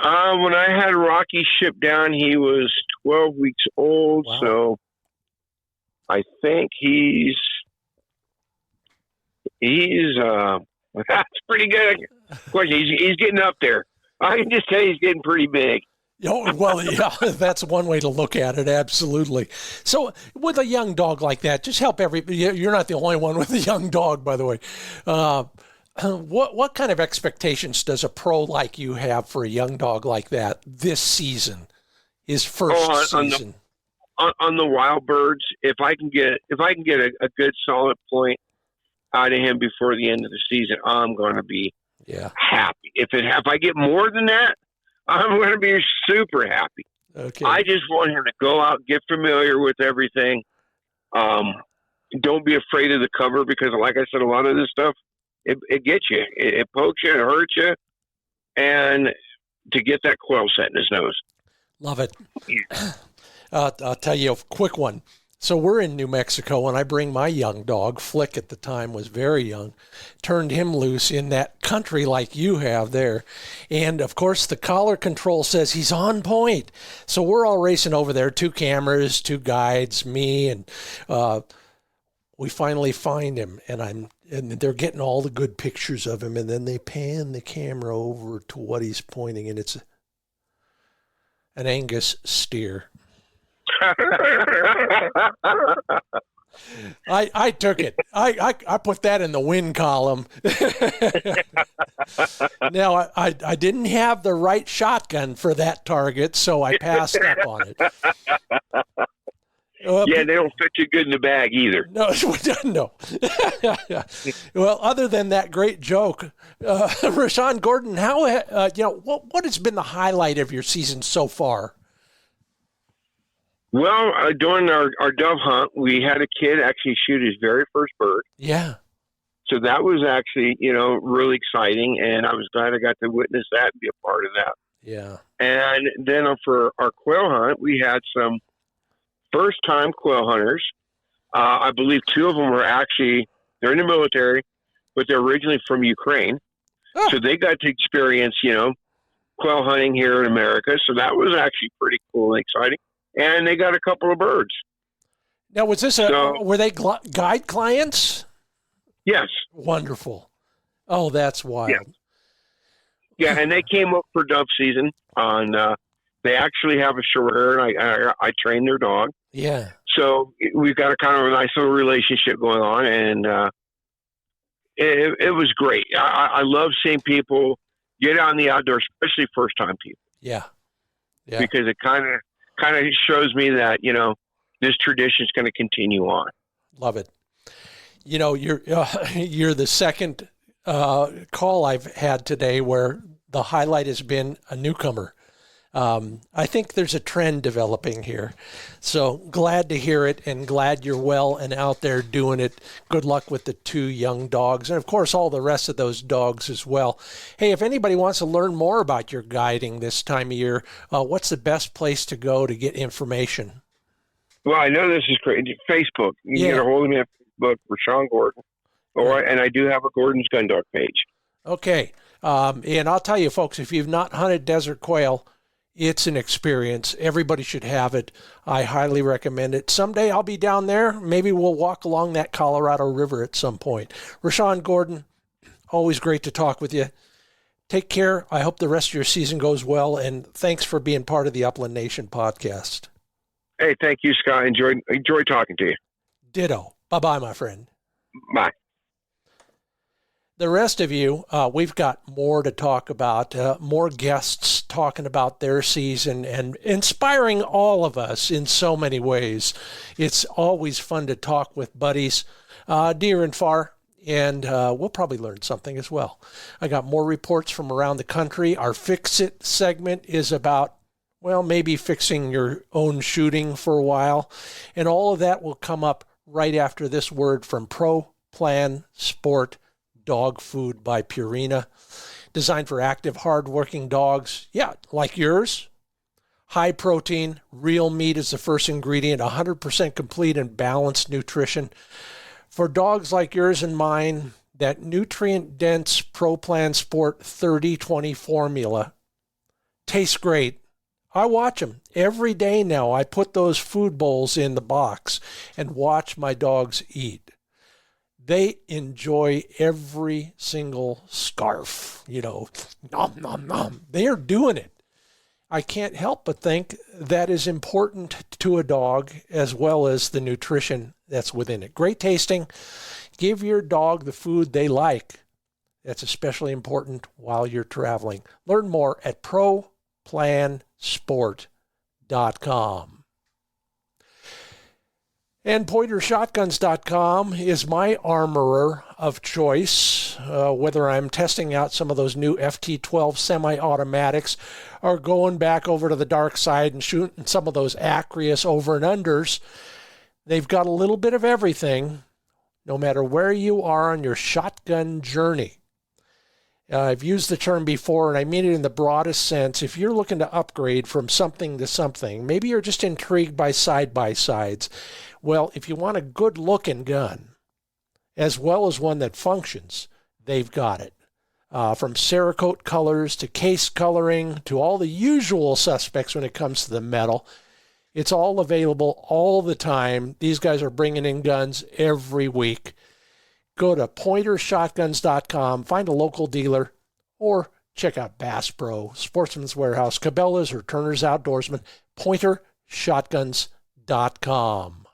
When I had Rocky shipped down, he was 12 weeks old. Wow. So I think he's that's pretty good. Of course, he's getting up there. I can just tell you he's getting pretty big. Oh, well, yeah, that's one way to look at it. Absolutely. So with a young dog like that, just help you're not the only one with a young dog, by the way. What kind of expectations does a pro like you have for a young dog like that this season, his first season? On the wild birds, if I can get a good solid point out of him before the end of the season, I'm going to be happy. If I get more than that, I'm going to be super happy. Okay. I just want him to go out, get familiar with everything. Don't be afraid of the cover, because, like I said, a lot of this stuff, it gets you. It pokes you, it hurts you, and to get that quail set in his nose. Love it. I'll tell you a quick one. So we're in New Mexico, and I bring my young dog. Flick at the time was very young. Turned him loose in that country like you have there. And, of course, the collar control says he's on point. So we're all racing over there, 2 cameras, 2 guides, me, and we finally find him. And they're getting all the good pictures of him, and then they pan the camera over to what he's pointing, and it's an Angus steer. I took it. I put that in the win column. Now, I didn't have the right shotgun for that target, so I passed up on it. They don't fit you good in the bag either. No. Well, other than that great joke, Rashawn Gordon, how what has been the highlight of your season so far? Well, during our dove hunt, we had a kid actually shoot his very first bird. Yeah. So that was actually, really exciting, and I was glad I got to witness that and be a part of that. Yeah. And then for our quail hunt, we had some first-time quail hunters. I believe 2 of them were they're in the military, but they're originally from Ukraine. Oh. So they got to experience, quail hunting here in America. So that was actually pretty cool and exciting. And they got a couple of birds. Now, were they guide clients? Yes. Wonderful. Oh, that's wild. Yeah, and they came up for dove season. They actually have a short hair, and I trained their dog. Yeah. So we've got a kind of a nice little relationship going on, and it was great. I love seeing people, get out in the outdoors, especially first-time people. Yeah. Because it kind of shows me that, this tradition is going to continue on. Love it. You're the second call I've had today where the highlight has been a newcomer. I think there's a trend developing here. So glad to hear it, and glad you're well and out there doing it. Good luck with the 2 young dogs, and of course all the rest of those dogs as well. Hey, if anybody wants to learn more about your guiding this time of year, what's the best place to go to get information? Well, I know this is great. Facebook. You can get a hold of me on Facebook for Sean Gordon. And I do have a Gordon's Gun Dog page. Okay. And I'll tell you, folks, if you've not hunted desert quail, it's an experience. Everybody should have it. I highly recommend it. Someday I'll be down there. Maybe we'll walk along that Colorado River at some point. Rashawn Gordon, always great to talk with you. Take care. I hope the rest of your season goes well, and thanks for being part of the Upland Nation podcast. Hey, thank you, Scott. Enjoy talking to you. Ditto. Bye-bye, my friend. Bye. The rest of you, we've got more to talk about, more guests talking about their season and inspiring all of us in so many ways. It's always fun to talk with buddies, near and far, and we'll probably learn something as well. I got more reports from around the country. Our Fix It segment is about, maybe fixing your own shooting for a while, and all of that will come up right after this word from Pro Plan Sport dog food by Purina, designed for active, hard-working dogs. Yeah, like yours. High protein, real meat is the first ingredient, 100% complete and balanced nutrition. For dogs like yours and mine, that nutrient-dense Pro Plan Sport 30-20 formula tastes great. I watch them every day now. I put those food bowls in the box and watch my dogs eat. They enjoy every single scarf, nom, nom, nom. They are doing it. I can't help but think that is important to a dog as well as the nutrition that's within it. Great tasting. Give your dog the food they like. That's especially important while you're traveling. Learn more at ProPlansport.com. And PointerShotguns.com is my armorer of choice, whether I'm testing out some of those new FT12 semi-automatics or going back over to the dark side and shooting some of those Acreus over and unders. They've got a little bit of everything, no matter where you are on your shotgun journey. I've used the term before, and I mean it in the broadest sense. If you're looking to upgrade from something to something, maybe you're just intrigued by side-by-sides. Well, if you want a good-looking gun, as well as one that functions, they've got it. From Cerakote colors to case coloring to all the usual suspects when it comes to the metal. It's all available all the time. These guys are bringing in guns every week. Go to PointerShotguns.com, find a local dealer, or check out Bass Pro, Sportsman's Warehouse, Cabela's, or Turner's Outdoorsman. PointerShotguns.com.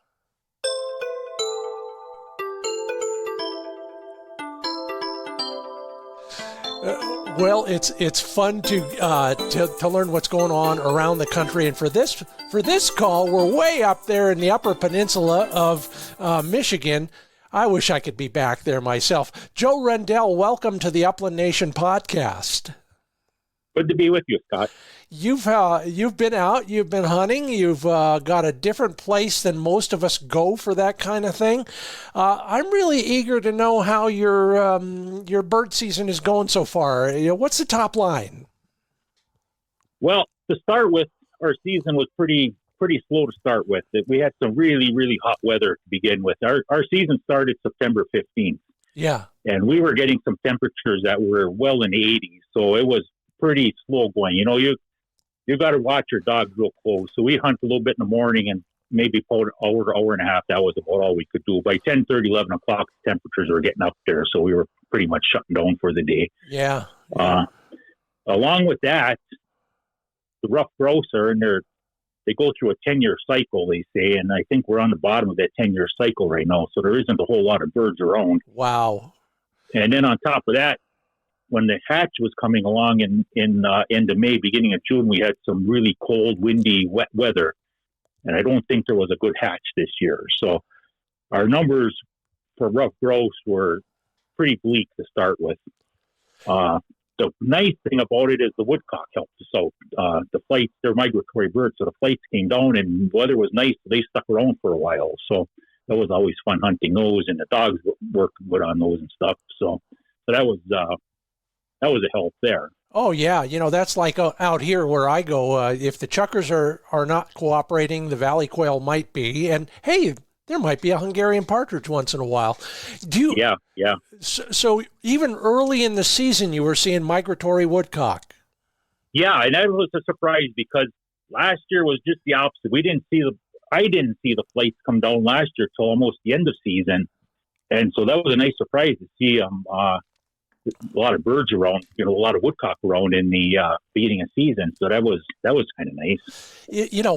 Well, it's fun to learn what's going on around the country, and for this call, we're way up there in the Upper Peninsula of Michigan. I wish I could be back there myself. Joe Rendell, welcome to the Upland Nation podcast. Good to be with you, Scott. You've been out, you've been hunting, you've got a different place than most of us go for that kind of thing. I'm really eager to know how your bird season is going so far. What's the top line? Well, to start with, our season was pretty slow to start with. We had some really, really hot weather to begin with. Our season started September 15th. Yeah. And we were getting some temperatures that were well in the 80s, so it was pretty slow going. You got to watch your dog real close. So we hunt a little bit in the morning and maybe about an hour and a half. That was about all we could do. By 10:30, 11 o'clock, the temperatures were getting up there, so we were pretty much shutting down for the day. Yeah. Along with that, the rough grouse are in there. They go through a 10-year cycle, they say, and I think we're on the bottom of that 10-year cycle right now, so there isn't a whole lot of birds around. Wow. And then on top of that, when the hatch was coming along in end of May, beginning of June, we had some really cold, windy, wet weather, and I don't think there was a good hatch this year. So our numbers for rough grouse were pretty bleak to start with. The nice thing about it is the woodcock helped us out. The flights, they're migratory birds, so the flights came down and the weather was nice. So they stuck around for a while. So that was always fun hunting those, and the dogs worked good on those and stuff. So that was a help there. Oh, yeah. That's like out here where I go. If the chukars are not cooperating, the valley quail might be. And, hey, there might be a Hungarian partridge once in a while. Yeah. So even early in the season, you were seeing migratory woodcock. Yeah, and that was a surprise because last year was just the opposite. I didn't see the flights come down last year till almost the end of season. And so that was a nice surprise to see a lot of birds around, a lot of woodcock around in the beginning of season. So that was kind of nice.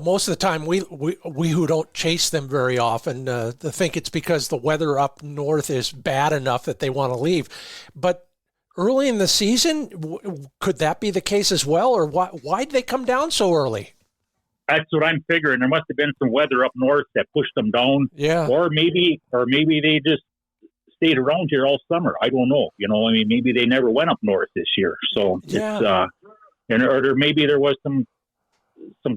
Most of the time we who don't chase them very often think it's because the weather up north is bad enough that they want to leave. But early in the season, could that be the case as well? Or why'd they come down so early? That's what I'm figuring. There must have been some weather up north that pushed them down. Yeah. Or maybe they just stayed around here all summer. I don't know. Maybe they never went up north this year. So yeah. Or maybe there was some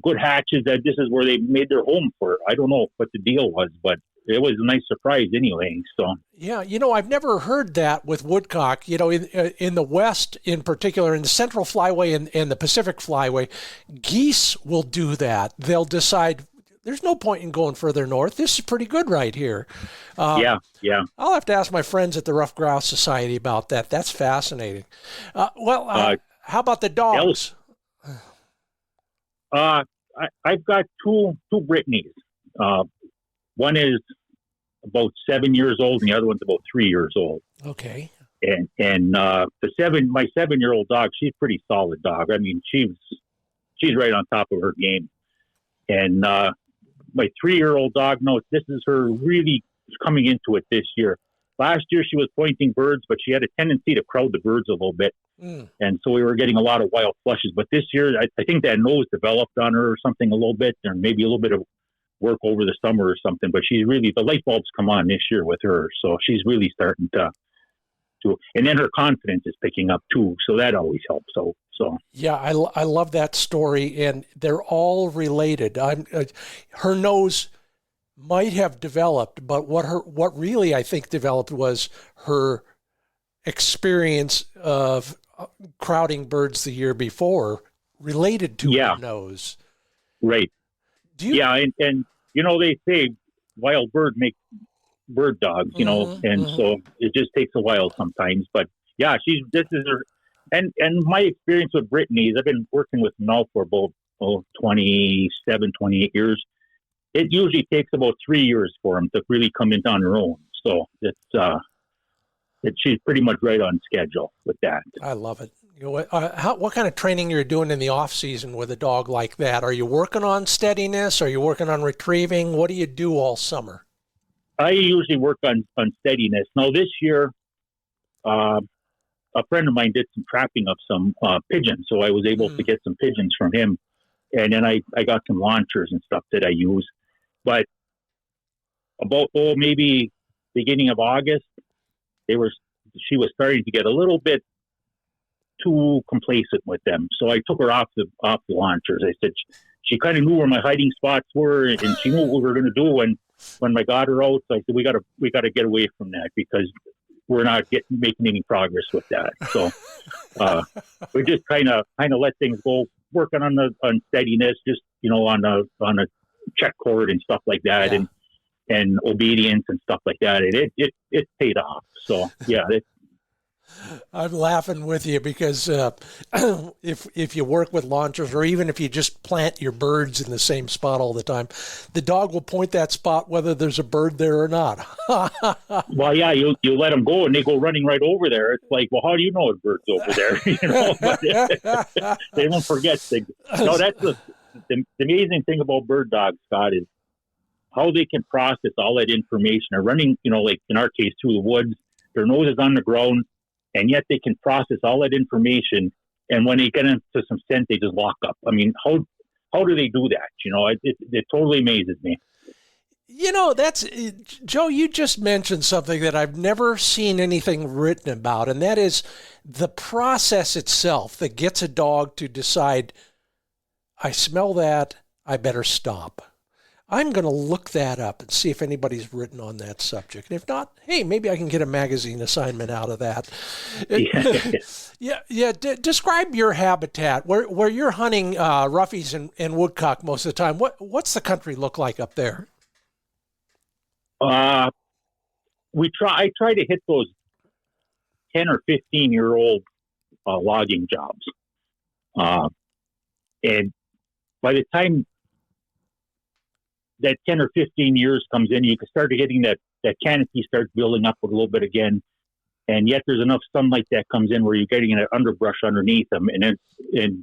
good hatches that this is where they made their home for. I don't know what the deal was, but it was a nice surprise anyway. So yeah, I've never heard that with woodcock. In the West, in particular, in the Central Flyway and the Pacific Flyway, geese will do that. They'll decide, there's no point in going further north. This is pretty good right here. Yeah. I'll have to ask my friends at the Rough Grouse Society about that. That's fascinating. How about the dogs? I've got two Brittany's. One is about 7 years old, and the other one's about 3 years old. Okay. And my 7-year-old dog, she's a pretty solid dog. She's right on top of her game. And my 3-year-old dog, this is her really coming into it this year. Last year she was pointing birds, but she had a tendency to crowd the birds a little bit. And so we were getting a lot of wild flushes. But this year, I think that nose developed on her or something a little bit, or maybe a little bit of work over the summer or something. But she's really, the light bulbs come on this year with her. So she's really starting to and then her confidence is picking up too. So that always helps. So yeah, I love that story, and they're all related. Her nose might have developed, but what really I think developed was her experience of crowding birds the year before related to her nose. Right. And they say wild bird make bird dogs, so it just takes a while sometimes. But yeah, this is her. And my experience with Brittany's, I've been working with them now for about 27, 28 years. It usually takes about 3 years for them to really come in on their own. So she's pretty much right on schedule with that. I love it. What kind of training you're doing in the off season with a dog like that? Are you working on steadiness? Are you working on retrieving? What do you do all summer? I usually work on steadiness. Now this year, a friend of mine did some trapping of some pigeons, so I was able to get some pigeons from him, and then I got some launchers and stuff that I use. But about maybe beginning of August, she was starting to get a little bit too complacent with them, so I took her off the launchers. I said she kind of knew where my hiding spots were, and she knew what we were going to do when I got her out. So I said we got to get away from that because we're not making any progress with that. So we just kind of let things go, working on steadiness, just on a check cord and stuff like that, and obedience and stuff like that. It paid off. So yeah. I'm laughing with you because if you work with launchers, or even if you just plant your birds in the same spot all the time, the dog will point that spot whether there's a bird there or not. Well, yeah, you let them go and they go running right over there. It's like, well, how do you know a bird's over there? But they don't forget things. No, that's the amazing thing about bird dogs, Scott, is how they can process all that information. They're running, like in our case, through the woods. Their nose is on the ground. and yet they can process all that information. And when they get into some scent, they just lock up. I mean, how do they do that? You know, it totally amazes me. You know, that's, Joe, you just mentioned something that I've never seen anything written about, and that is the process itself that gets a dog to decide, I smell that, I better stop. I'm going to look that up and see if anybody's written on that subject. And if not, hey, maybe I can get a magazine assignment out of that. Describe your habitat where you're hunting ruffies and woodcock most of the time. What's the country look like up there? I try to hit those 10 or 15-year-old logging jobs. And by the time that 10 or 15 years comes in, you can start getting that canopy starts building up a little bit again. And yet there's enough sunlight that comes in where you're getting an underbrush underneath them. And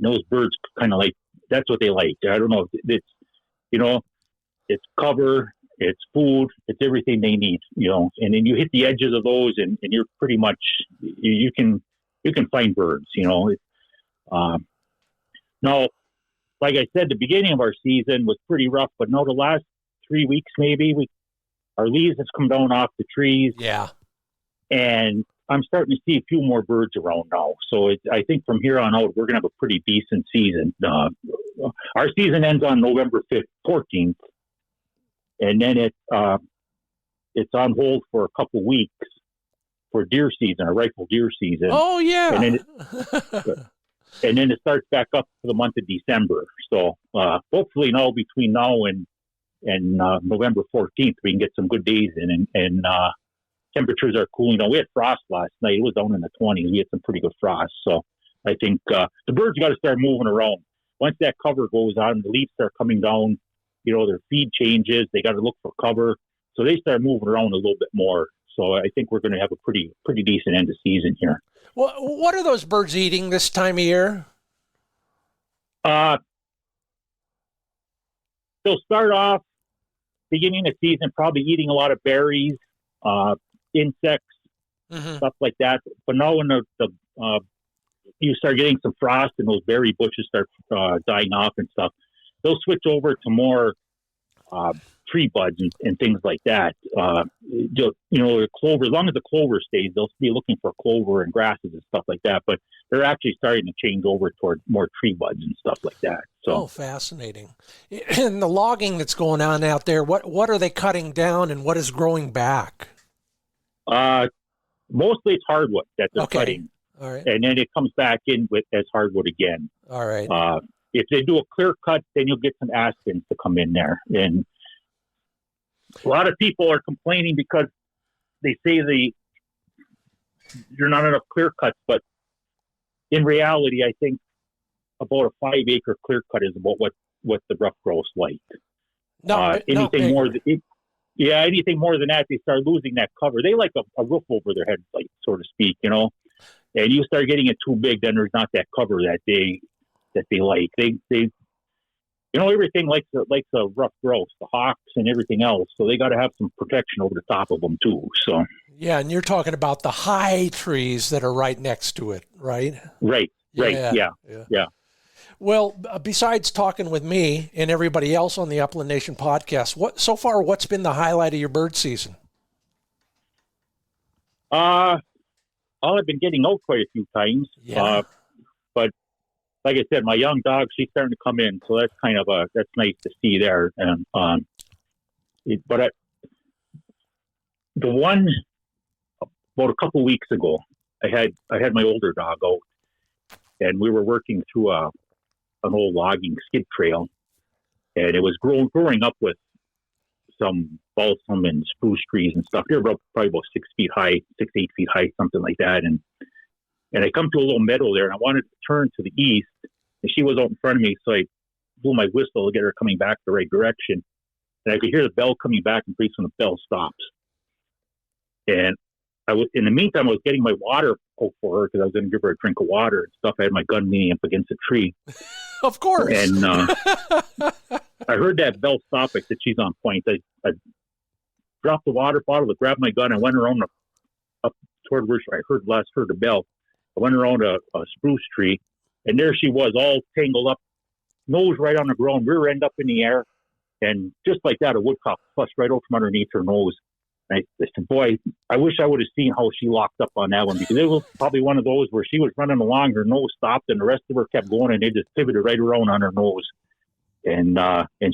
those birds kind of like, that's what they like. I don't know. It's, you know, it's cover, it's food, it's everything they need, you know, and then you hit the edges of those and you're pretty much, you can find birds, you know. Now, like I said, the beginning of our season was pretty rough, but now the last 3 weeks, maybe our leaves have come down off the trees. Yeah. And I'm starting to see a few more birds around now. So I think from here on out, we're going to have a pretty decent season. Our season ends on November 14th. And then it's on hold for a couple weeks for deer season, a rifle deer season. Oh, yeah. And then it starts back up for the month of December. So hopefully now between now and November 14th, we can get some good days in. And temperatures are cooling down. We had frost last night. It was down in the 20s. We had some pretty good frost. So I think the birds got to start moving around. Once that cover goes on, the leaves start coming down. You know, their feed changes. They got to look for cover. So they start moving around a little bit more. So I think we're going to have a pretty decent end of season here. Well, what are those birds eating this time of year? They'll start off beginning of season probably eating a lot of berries, insects, stuff like that. But now when you start getting some frost and those berry bushes start dying off and stuff, they'll switch over to more tree buds and things like that. You know, the clover, as long as the clover stays, they'll be looking for clover and grasses and stuff like that. But they're actually starting to change over toward more tree buds and stuff like that. So, oh, fascinating. And the logging that's going on out there, what are they cutting down and what is growing back? Mostly it's hardwood that they're cutting. All right. And then it comes back in as hardwood again. All right. If they do a clear cut, then you'll get some aspens to come in there. And a lot of people are complaining because they say you're not enough clear cuts, but in reality, I think about a 5-acre clear cut is about what the rough grouse like. Anything more than that, they start losing that cover. They like a roof over their head, like, so to speak, you know. And you start getting it too big, then there's not that cover that they like. They you know, everything likes a rough grouse, the hawks and everything else. So they got to have some protection over the top of them too. So yeah, and you're talking about the high trees that are right next to it, right? Right. Yeah. Well, besides talking with me and everybody else on the Upland Nation podcast, what's been the highlight of your bird season? I've been getting out quite a few times. Yeah. But like I said, my young dog, she's starting to come in, so that's kind of that's nice to see there. And the one about a couple weeks ago, I had my older dog out, and we were working through an old logging skid trail, and it was growing up with some balsam and spruce trees and stuff. They're probably about 6 feet high, 8 feet high, something like that. And I come to a little meadow there, and I wanted to turn to the east, and she was out in front of me, so I blew my whistle to get her coming back the right direction. And I could hear the bell coming back, and pretty soon the bell stops. And in the meantime, I was getting my water out for her because I was going to give her a drink of water and stuff. I had my gun leaning up against a tree. Of course. And I heard that bell stop. I said, she's on point. I dropped the water bottle, I grabbed my gun, and went around up toward where I last heard the bell. I went around a spruce tree, and there she was, all tangled up, nose right on the ground, rear end up in the air. And just like that, a woodcock flushed right out from underneath her nose. And I said, boy, I wish I would have seen how she locked up on that one, because it was probably one of those where she was running along, her nose stopped, and the rest of her kept going, and they just pivoted right around on her nose. And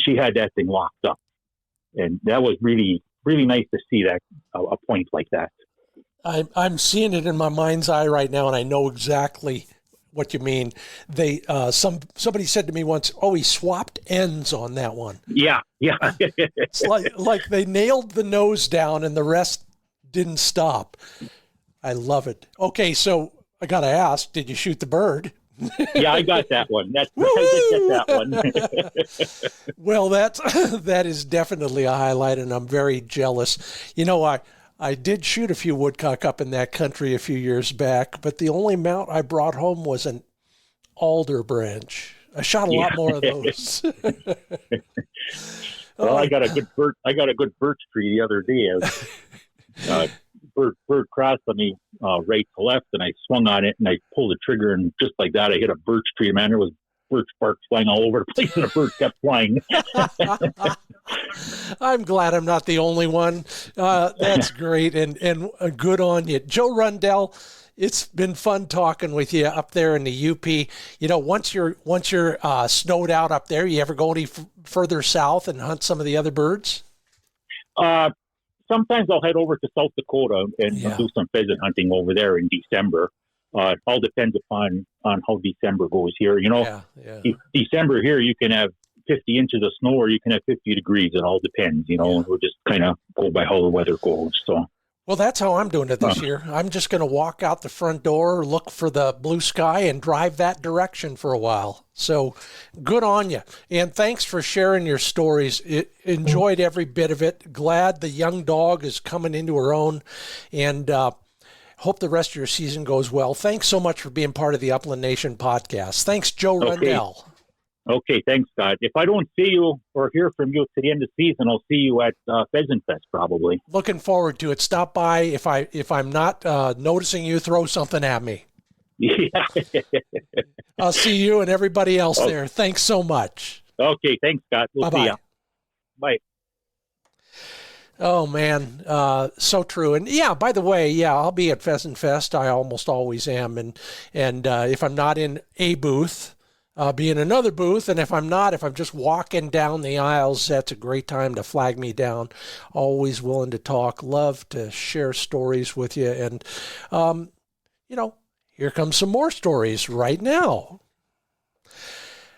she had that thing locked up. And that was really, really nice to see that, a point like that. I'm seeing it in my mind's eye right now, and I know exactly what you mean. They somebody said to me once, "Oh, he swapped ends on that one." Yeah. It's like they nailed the nose down, and the rest didn't stop. I love it. Okay, so I got to ask, did you shoot the bird? Yeah, I got that one. I did get that one. Well, that is definitely a highlight, and I'm very jealous. You know, I did shoot a few woodcock up in that country a few years back, but the only mount I brought home was an alder branch. I shot a lot more of those. Well, I got a good birch tree the other day. Bird crossed on me right to left, and I swung on it, and I pulled the trigger, and just like that, I hit a birch tree. Man, there was birch bark flying all over the place, and the bird kept flying. I'm glad I'm not the only one. That's great, and good on you. Joe Rundell, it's been fun talking with you up there in the UP. You know, once you're snowed out up there, you ever go any further south and hunt some of the other birds? Sometimes I'll head over to South Dakota and do some pheasant hunting over there in December. It all depends on how December goes here. You know, December here, you can have 50 inches of snow or you can have 50 degrees. It all depends, you know, we'll just kind of go by how the weather goes. So. Well, that's how I'm doing it this year. I'm just going to walk out the front door, look for the blue sky, and drive that direction for a while. So good on you. And thanks for sharing your stories. Enjoyed every bit of it. Glad the young dog is coming into her own. And hope the rest of your season goes well. Thanks so much for being part of the Upland Nation podcast. Thanks, Joe Rundell. Okay, thanks, Scott. If I don't see you or hear from you to the end of the season, I'll see you at Pheasant Fest probably. Looking forward to it. Stop by. If I'm not noticing you, throw something at me. Yeah. I'll see you and everybody else there. Thanks so much. Okay, thanks, Scott. We'll see you. Bye. Oh, man, so true. And, by the way, I'll be at Pheasant Fest. I almost always am. And if I'm not in a booth, I'll be in another booth. And if I'm just walking down the aisles, that's a great time to flag me down. Always willing to talk. Love to share stories with you. And, here comes some more stories right now.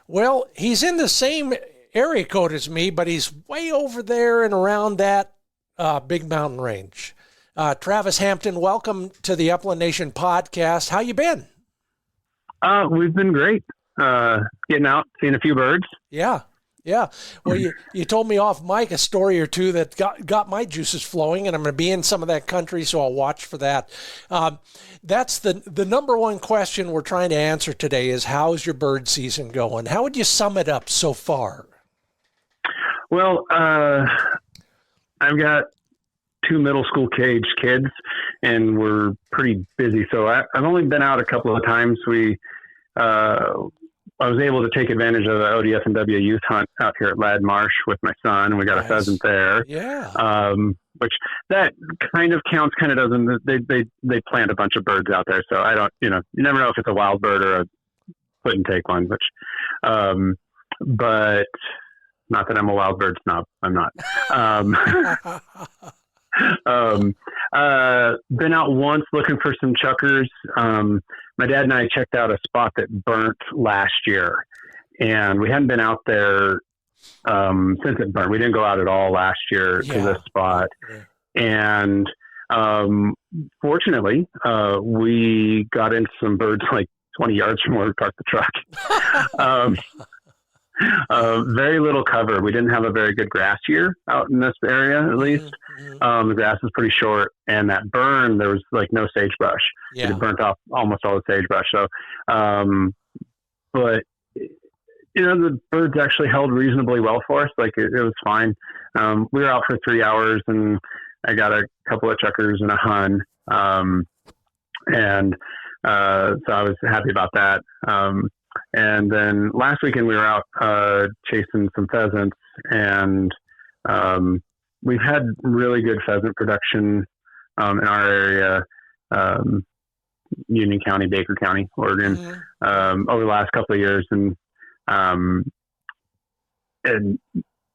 Well, he's in the same area code as me, but he's way over there and around that big mountain range. Travis Hampton, welcome to the Upland Nation podcast. How you been? We've been great. Getting out, seeing a few birds. Yeah. Well, you told me off mic a story or two that got my juices flowing, and I'm going to be in some of that country, so I'll watch for that. That's the number one question we're trying to answer today is, how's your bird season going? How would you sum it up so far? Well, I've got 2 middle school cage kids, and we're pretty busy. So I've only been out a couple of times. I was able to take advantage of the ODS&W youth hunt out here at Lad Marsh with my son, and we got a pheasant there. Yeah. Which that kind of counts, kind of doesn't. They plant a bunch of birds out there, so I don't. You never know if it's a wild bird or a put and take one. Which, but not that I'm a wild bird snob. I'm not. Been out once looking for some chukars. My dad and I checked out a spot that burnt last year, and we hadn't been out there since it burnt. We didn't go out at all last year to this spot. And fortunately, we got into some birds like 20 yards from where we parked the truck. Very little cover. We didn't have a very good grass year out in this area, at least. The grass is pretty short, and that burn, there was like no sagebrush. It burnt off almost all the sagebrush. So, but the birds actually held reasonably well for us. Like it was fine. We were out for 3 hours, and I got a couple of chukars and a Hun. And so I was happy about that. And then last weekend we were out chasing some pheasants, and we've had really good pheasant production in our area, Union County, Baker County, Oregon, over the last couple of years. And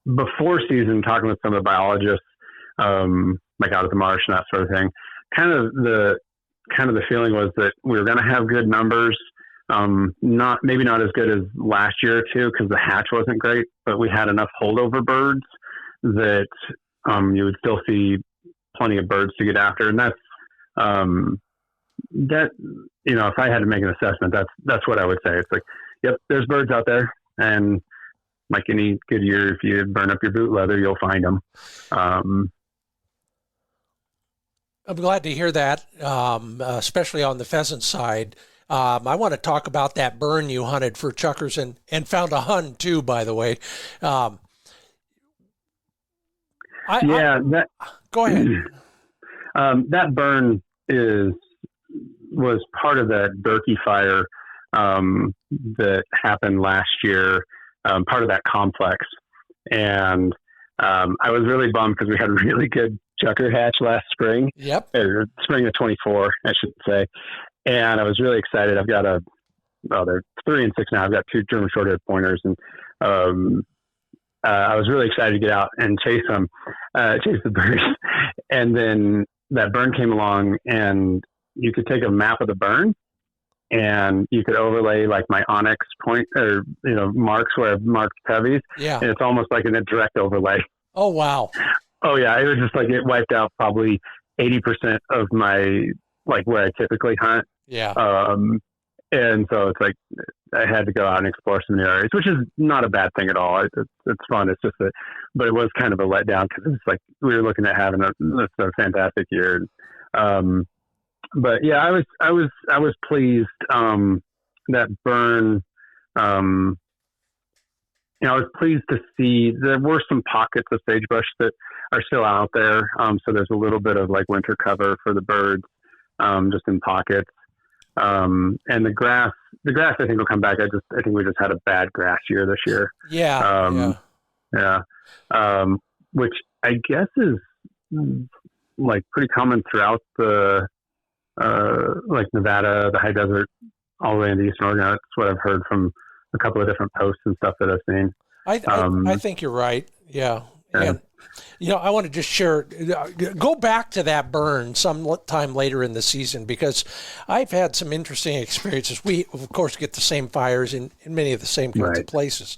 before season, talking with some of the biologists, like out at the marsh and that sort of thing, kind of the feeling was that we were going to have good numbers. Maybe not as good as last year or two, because the hatch wasn't great, but we had enough holdover birds that you would still see plenty of birds to get after. And that's that, if I had to make an assessment, that's what I would say. It's like, yep, there's birds out there, and like any good year, if you burn up your boot leather, you'll find them. I'm glad to hear that, especially on the pheasant side. I want to talk about that burn you hunted for chukars and found a Hun too, by the way. Go ahead. That burn was part of that Berkey fire that happened last year, part of that complex. And I was really bummed because we had a really good chukar hatch last spring. Yep. Or spring of 24, I should say. And I was really excited. I've got they're 3 and 6 now. I've got 2 German short-haired pointers, and I was really excited to get out and chase the birds. And then that burn came along, and you could take a map of the burn, and you could overlay like my onyx point or marks where I've marked pevies. Yeah. And it's almost like a direct overlay. Oh wow. Oh yeah, it was just like it wiped out probably 80% of my like where I typically hunt. Yeah. And so it's like I had to go out and explore some new areas, which is not a bad thing at all. It's fun. It's just but it was kind of a letdown because it's like we were looking at having a fantastic year. But yeah, I was pleased that burn. I was pleased to see there were some pockets of sagebrush that are still out there. So there's a little bit of like winter cover for the birds, just in pockets. And the grass I think will come back. I think we just had a bad grass year this year. Yeah. Which I guess is like pretty common throughout the like Nevada, the high desert, all the way into Eastern Oregon. That's what I've heard from a couple of different posts and stuff that I've seen. I think you're right. Yeah. And, I want to just share, go back to that burn sometime later in the season, because I've had some interesting experiences. We, of course, get the same fires in many of the same kinds of places.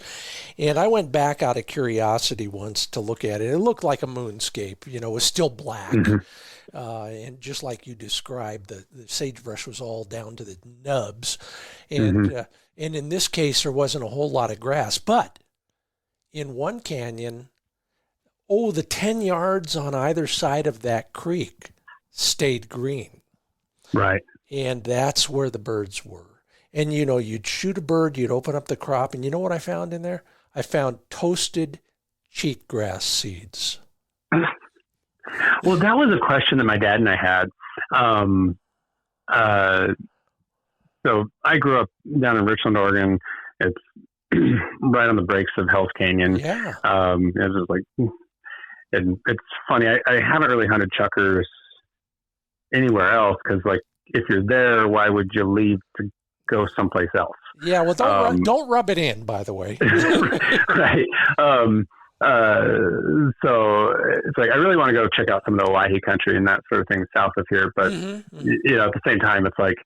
And I went back out of curiosity once to look at it. It looked like a moonscape, it was still black. Mm-hmm. And just like you described, the sagebrush was all down to the nubs. And, and in this case, there wasn't a whole lot of grass. But in one canyon, the 10 yards on either side of that creek stayed green. Right. And that's where the birds were. And, you'd shoot a bird, you'd open up the crop, and you know what I found in there? I found toasted cheatgrass seeds. Well, that was a question that my dad and I had. So I grew up down in Richland, Oregon. It's right on the breaks of Hell's Canyon. Yeah. It was like, and it's funny. I haven't really hunted chukars anywhere else because, like, if you're there, why would you leave to go someplace else? Yeah. Well, don't rub it in, by the way. Right. So it's like I really want to go check out some of the Oahe country and that sort of thing south of here, but at the same time, it's like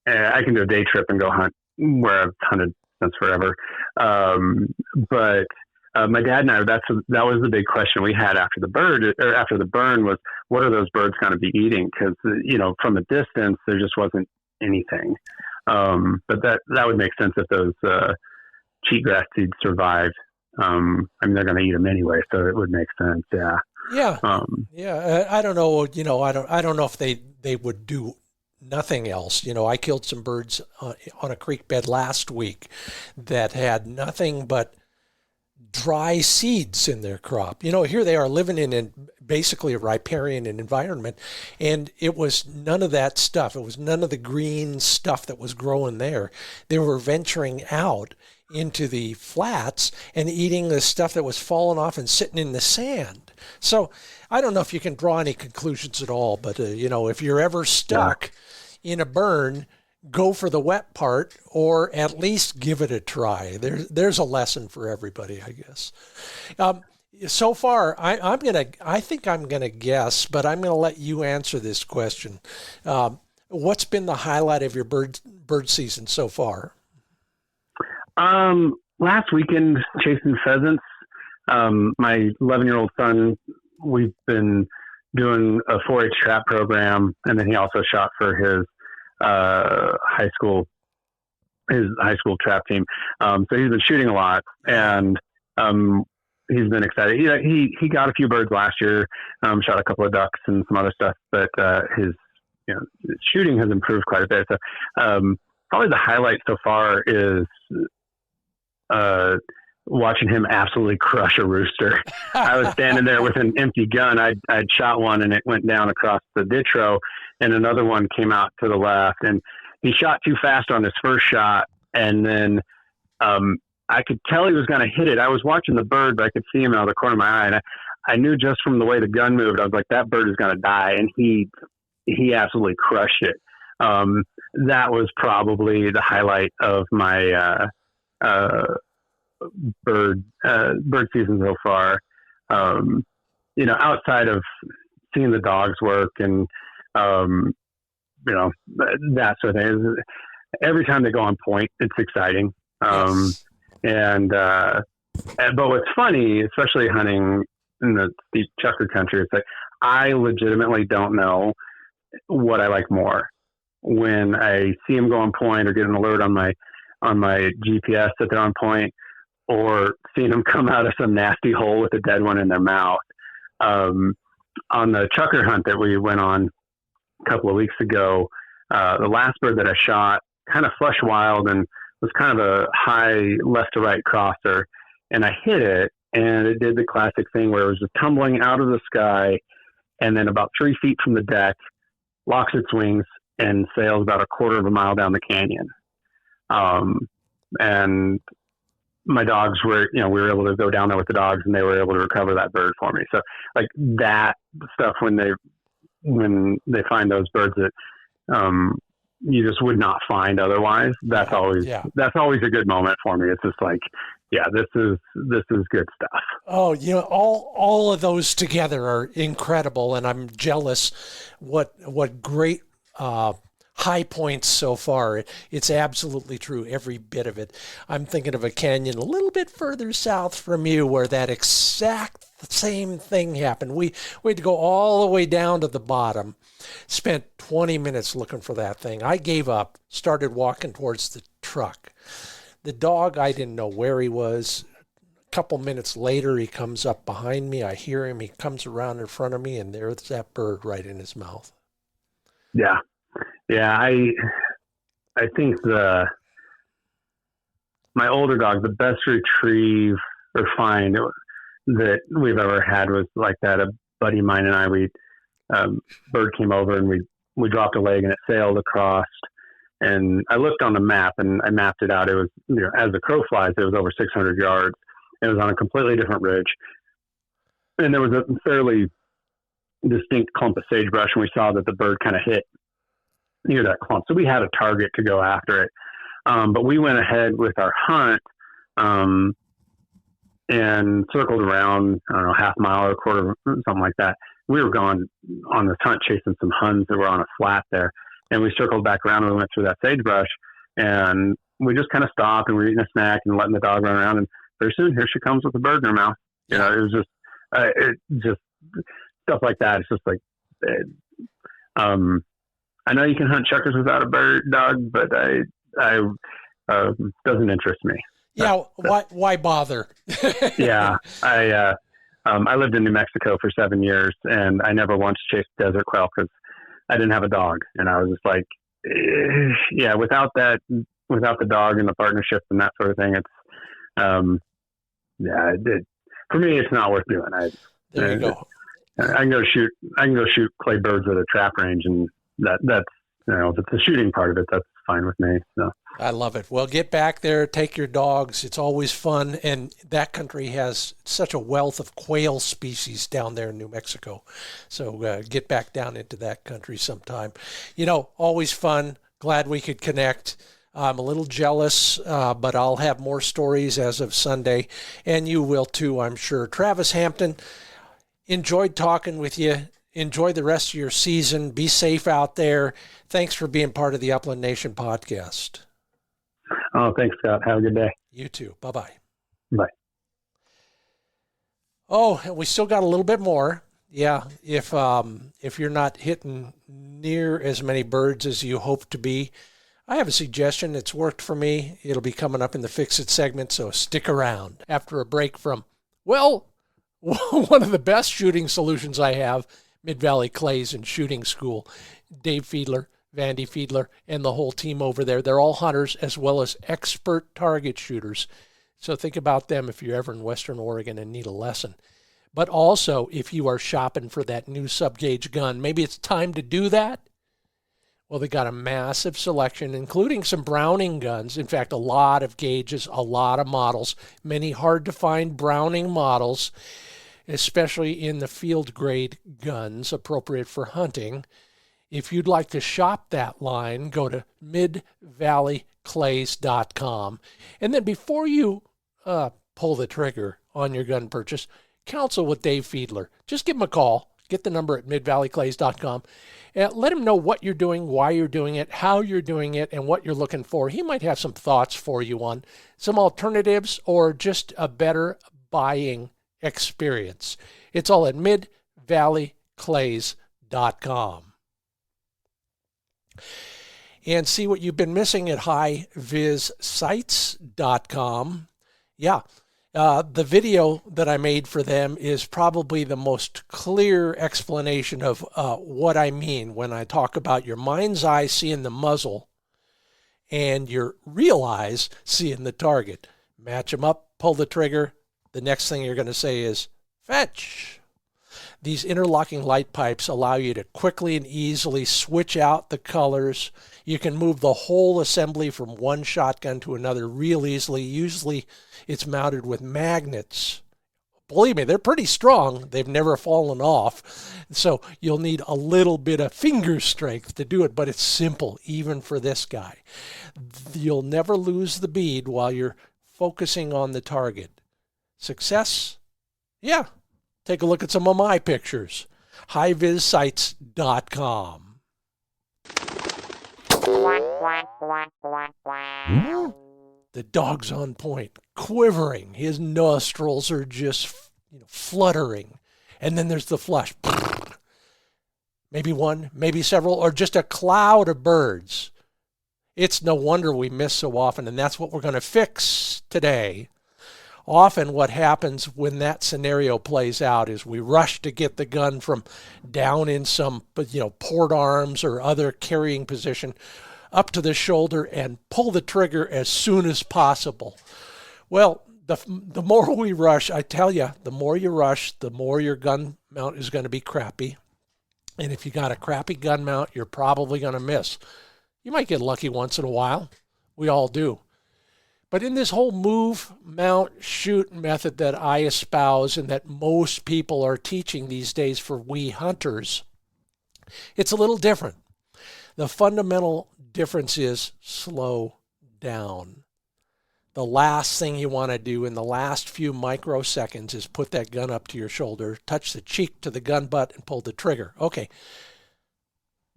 I can do a day trip and go hunt where I've hunted since forever. But my dad and I, that was the big question we had after the burn was, what are those birds going to be eating? Because from a distance, there just wasn't anything. But that would make sense if those cheatgrass seeds survived. They're going to eat them anyway, so it would make sense. Yeah. Yeah. I don't know. I don't know if they would do nothing else. I killed some birds on a creek bed last week that had nothing but dry seeds in their crop. Here they are living in basically a riparian environment, and it was none of that stuff. It was none of the green stuff that was growing there. They were venturing out into the flats and eating the stuff that was falling off and sitting in the sand. So I don't know if you can draw any conclusions at all, but if you're ever stuck in a burn, go for the wet part, or at least give it a try. There's a lesson for everybody, I guess. So far, I think I'm gonna guess, but I'm gonna let you answer this question. What's been the highlight of your bird season so far? Last weekend, chasing pheasants. My 11-year-old son, we've been doing a 4-H trap program, and then he also shot for his high school trap team. So he's been shooting a lot, and he's been excited. He got a few birds last year, shot a couple of ducks and some other stuff, but his shooting has improved quite a bit. So probably the highlight so far is watching him absolutely crush a rooster. I was standing there with an empty gun. I'd shot one and it went down across the ditch row, and another one came out to the left, and he shot too fast on his first shot. And then I could tell he was going to hit it. I was watching the bird, but I could see him out of the corner of my eye. And I knew just from the way the gun moved, I was like, that bird is going to die. And he absolutely crushed it. That was probably the highlight of my bird season so far. Outside of seeing the dogs work and that sort of thing. Every time they go on point, it's exciting. Yes. But what's funny, especially hunting in the steep chukar country, it's like I legitimately don't know what I like more. When I see them go on point or get an alert on my GPS that they're on point, or seeing them come out of some nasty hole with a dead one in their mouth. On the chukar hunt that we went on a couple of weeks ago, the last bird that I shot kind of flush wild and was kind of a high left to right crosser, and I hit it, and it did the classic thing where it was just tumbling out of the sky, and then about 3 feet from the deck, locks its wings and sails about a quarter of a mile down the canyon. And my dogs were, we were able to go down there with the dogs, and they were able to recover that bird for me. So like that stuff, when they find those birds that, you just would not find otherwise. That's always a good moment for me. It's just like, this is good stuff. Oh, all of those together are incredible, and I'm jealous. What great high points so far. It's absolutely true, every bit of it. I'm thinking of a canyon a little bit further south from you where that exact same thing happened. We had to go all the way down to the bottom, spent 20 minutes looking for that thing. I gave up, started walking towards the truck. The dog, I didn't know where he was. A couple minutes later, he comes up behind me. I hear him. He comes around in front of me, and there's that bird right in his mouth. Yeah. I think my older dog, the best retrieve or find that we've ever had was like that. A buddy of mine and I, bird came over and we dropped a leg and it sailed across. And I looked on the map and I mapped it out. It was, as the crow flies, it was over 600 yards. It was on a completely different ridge. And there was a fairly distinct clump of sagebrush, and we saw that the bird kind of hit near that clump. So we had a target to go after it. But we went ahead with our hunt and circled around, I don't know, half mile or a quarter, something like that. We were going on this hunt chasing some Huns that were on a flat there. And we circled back around and we went through that sagebrush, and we just kind of stopped and we were eating a snack and letting the dog run around. And very soon, here she comes with a bird in her mouth. It was just stuff like that. It's just like, I know you can hunt chukars without a bird dog, but I doesn't interest me. Yeah. Why bother? Yeah. I lived in New Mexico for 7 years, and I never once chased desert quail because I didn't have a dog. And I was just like, without the dog and the partnership and that sort of thing, it's, for me, it's not worth doing. There you go. I can go shoot clay birds at a trap range, and that's if it's the shooting part of it, that's fine with me. So. I love it. Well, get back there, take your dogs. It's always fun. And that country has such a wealth of quail species down there in New Mexico. So get back down into that country sometime. Always fun. Glad we could connect. I'm a little jealous, but I'll have more stories as of Sunday. And you will too, I'm sure. Travis Hampton, enjoyed talking with you. Enjoy the rest of your season. Be safe out there. Thanks for being part of the Upland Nation podcast. Oh, thanks, Scott. Have a good day. You too. Bye-bye. Bye. Oh, and we still got a little bit more. Yeah, if you're not hitting near as many birds as you hope to be, I have a suggestion. It's worked for me. It'll be coming up in the Fix It segment, so stick around. After a break from, one of the best shooting solutions I have, Mid-Valley Clays and Shooting School. Dave Fiedler, Vandy Fiedler, and the whole team over there. They're all hunters as well as expert target shooters. So think about them if you're ever in Western Oregon and need a lesson. But also, if you are shopping for that new sub-gauge gun, maybe it's time to do that. Well, they got a massive selection, including some Browning guns. In fact, a lot of gauges, a lot of models, many hard-to-find Browning models, especially in the field-grade guns appropriate for hunting. If you'd like to shop that line, go to midvalleyclays.com. And then before you pull the trigger on your gun purchase, counsel with Dave Fiedler. Just give him a call. Get the number at midvalleyclays.com. And let him know what you're doing, why you're doing it, how you're doing it, and what you're looking for. He might have some thoughts for you on some alternatives or just a better buying experience. It's all at midvalleyclays.com. And see what you've been missing at HiVizSights.com. Yeah, the video that I made for them is probably the most clear explanation of what I mean when I talk about your mind's eye seeing the muzzle and your real eyes seeing the target. Match them up, pull the trigger. The next thing you're going to say is, fetch. These interlocking light pipes allow you to quickly and easily switch out the colors. You can move the whole assembly from one shotgun to another real easily. Usually it's mounted with magnets. Believe me, they're pretty strong. They've never fallen off. So you'll need a little bit of finger strength to do it, but it's simple, even for this guy. You'll never lose the bead while you're focusing on the target. Success? Yeah. Take a look at some of my pictures. HiVizSights.com. The dog's on point, quivering. His nostrils are just fluttering. And then there's the flush. Maybe one, maybe several, or just a cloud of birds. It's no wonder we miss so often, and that's what we're going to fix today. Often what happens when that scenario plays out is we rush to get the gun from down in some, port arms or other carrying position up to the shoulder and pull the trigger as soon as possible. Well, the more we rush, I tell you, the more you rush, the more your gun mount is going to be crappy. And if you got a crappy gun mount, you're probably going to miss. You might get lucky once in a while. We all do. But in this whole move, mount, shoot method that I espouse and that most people are teaching these days for we hunters, it's a little different. The fundamental difference is slow down. The last thing you want to do in the last few microseconds is put that gun up to your shoulder, touch the cheek to the gun butt, and pull the trigger. Okay.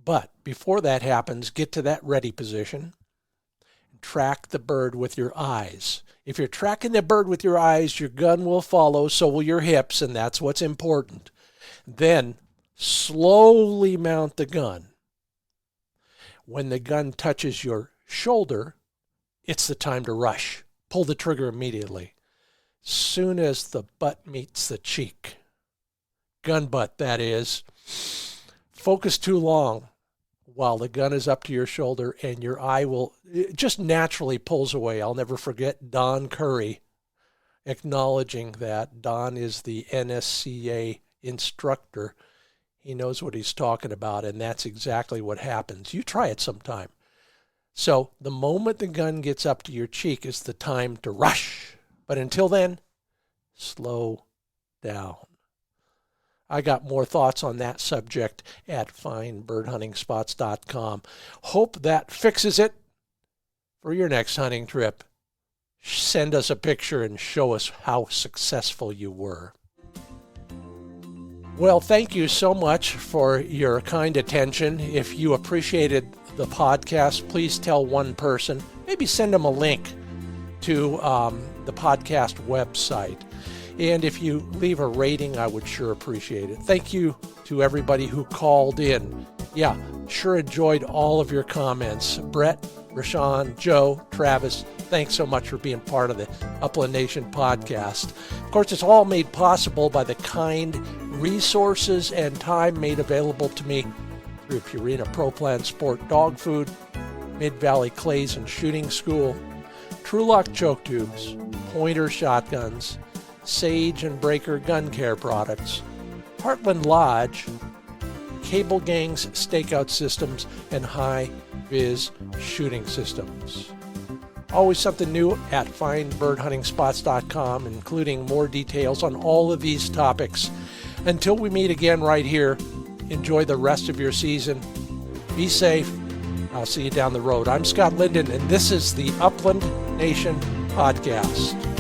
But before that happens, get to that ready position. Track the bird with your eyes. If you're tracking the bird with your eyes, your gun will follow, so will your hips, and that's what's important. Then slowly mount the gun. When the gun touches your shoulder, it's the time to rush. Pull the trigger immediately. Soon as the butt meets the cheek, gun butt that is, focus too long while the gun is up to your shoulder, and your eye it just naturally pulls away. I'll never forget Don Curry acknowledging that. Don is the NSCA instructor, he knows what he's talking about, and that's exactly what happens. You try it sometime. So the moment the gun gets up to your cheek is the time to rush. But until then, slow down. I got more thoughts on that subject at findbirdhuntingspots.com. Hope that fixes it for your next hunting trip. Send us a picture and show us how successful you were. Well, thank you so much for your kind attention. If you appreciated the podcast, please tell one person. Maybe send them a link to the podcast website. And if you leave a rating, I would sure appreciate it. Thank you to everybody who called in. Yeah, sure enjoyed all of your comments. Brett, Rashawn, Joe, Travis, thanks so much for being part of the Upland Nation podcast. Of course, it's all made possible by the kind resources and time made available to me through Purina Pro Plan Sport dog food, Mid-Valley Clays and Shooting School, TrulockChokes tubes, Pointer shotguns, Sage and Breaker gun care products, Heartland Lodge, Cable Gang's stakeout systems, and HiViz shooting systems. Always something new at findbirdhuntingspots.com, including more details on all of these topics. Until we meet again right here, enjoy the rest of your season. Be safe. I'll see you down the road. I'm Scott Linden, and this is the Upland Nation Podcast.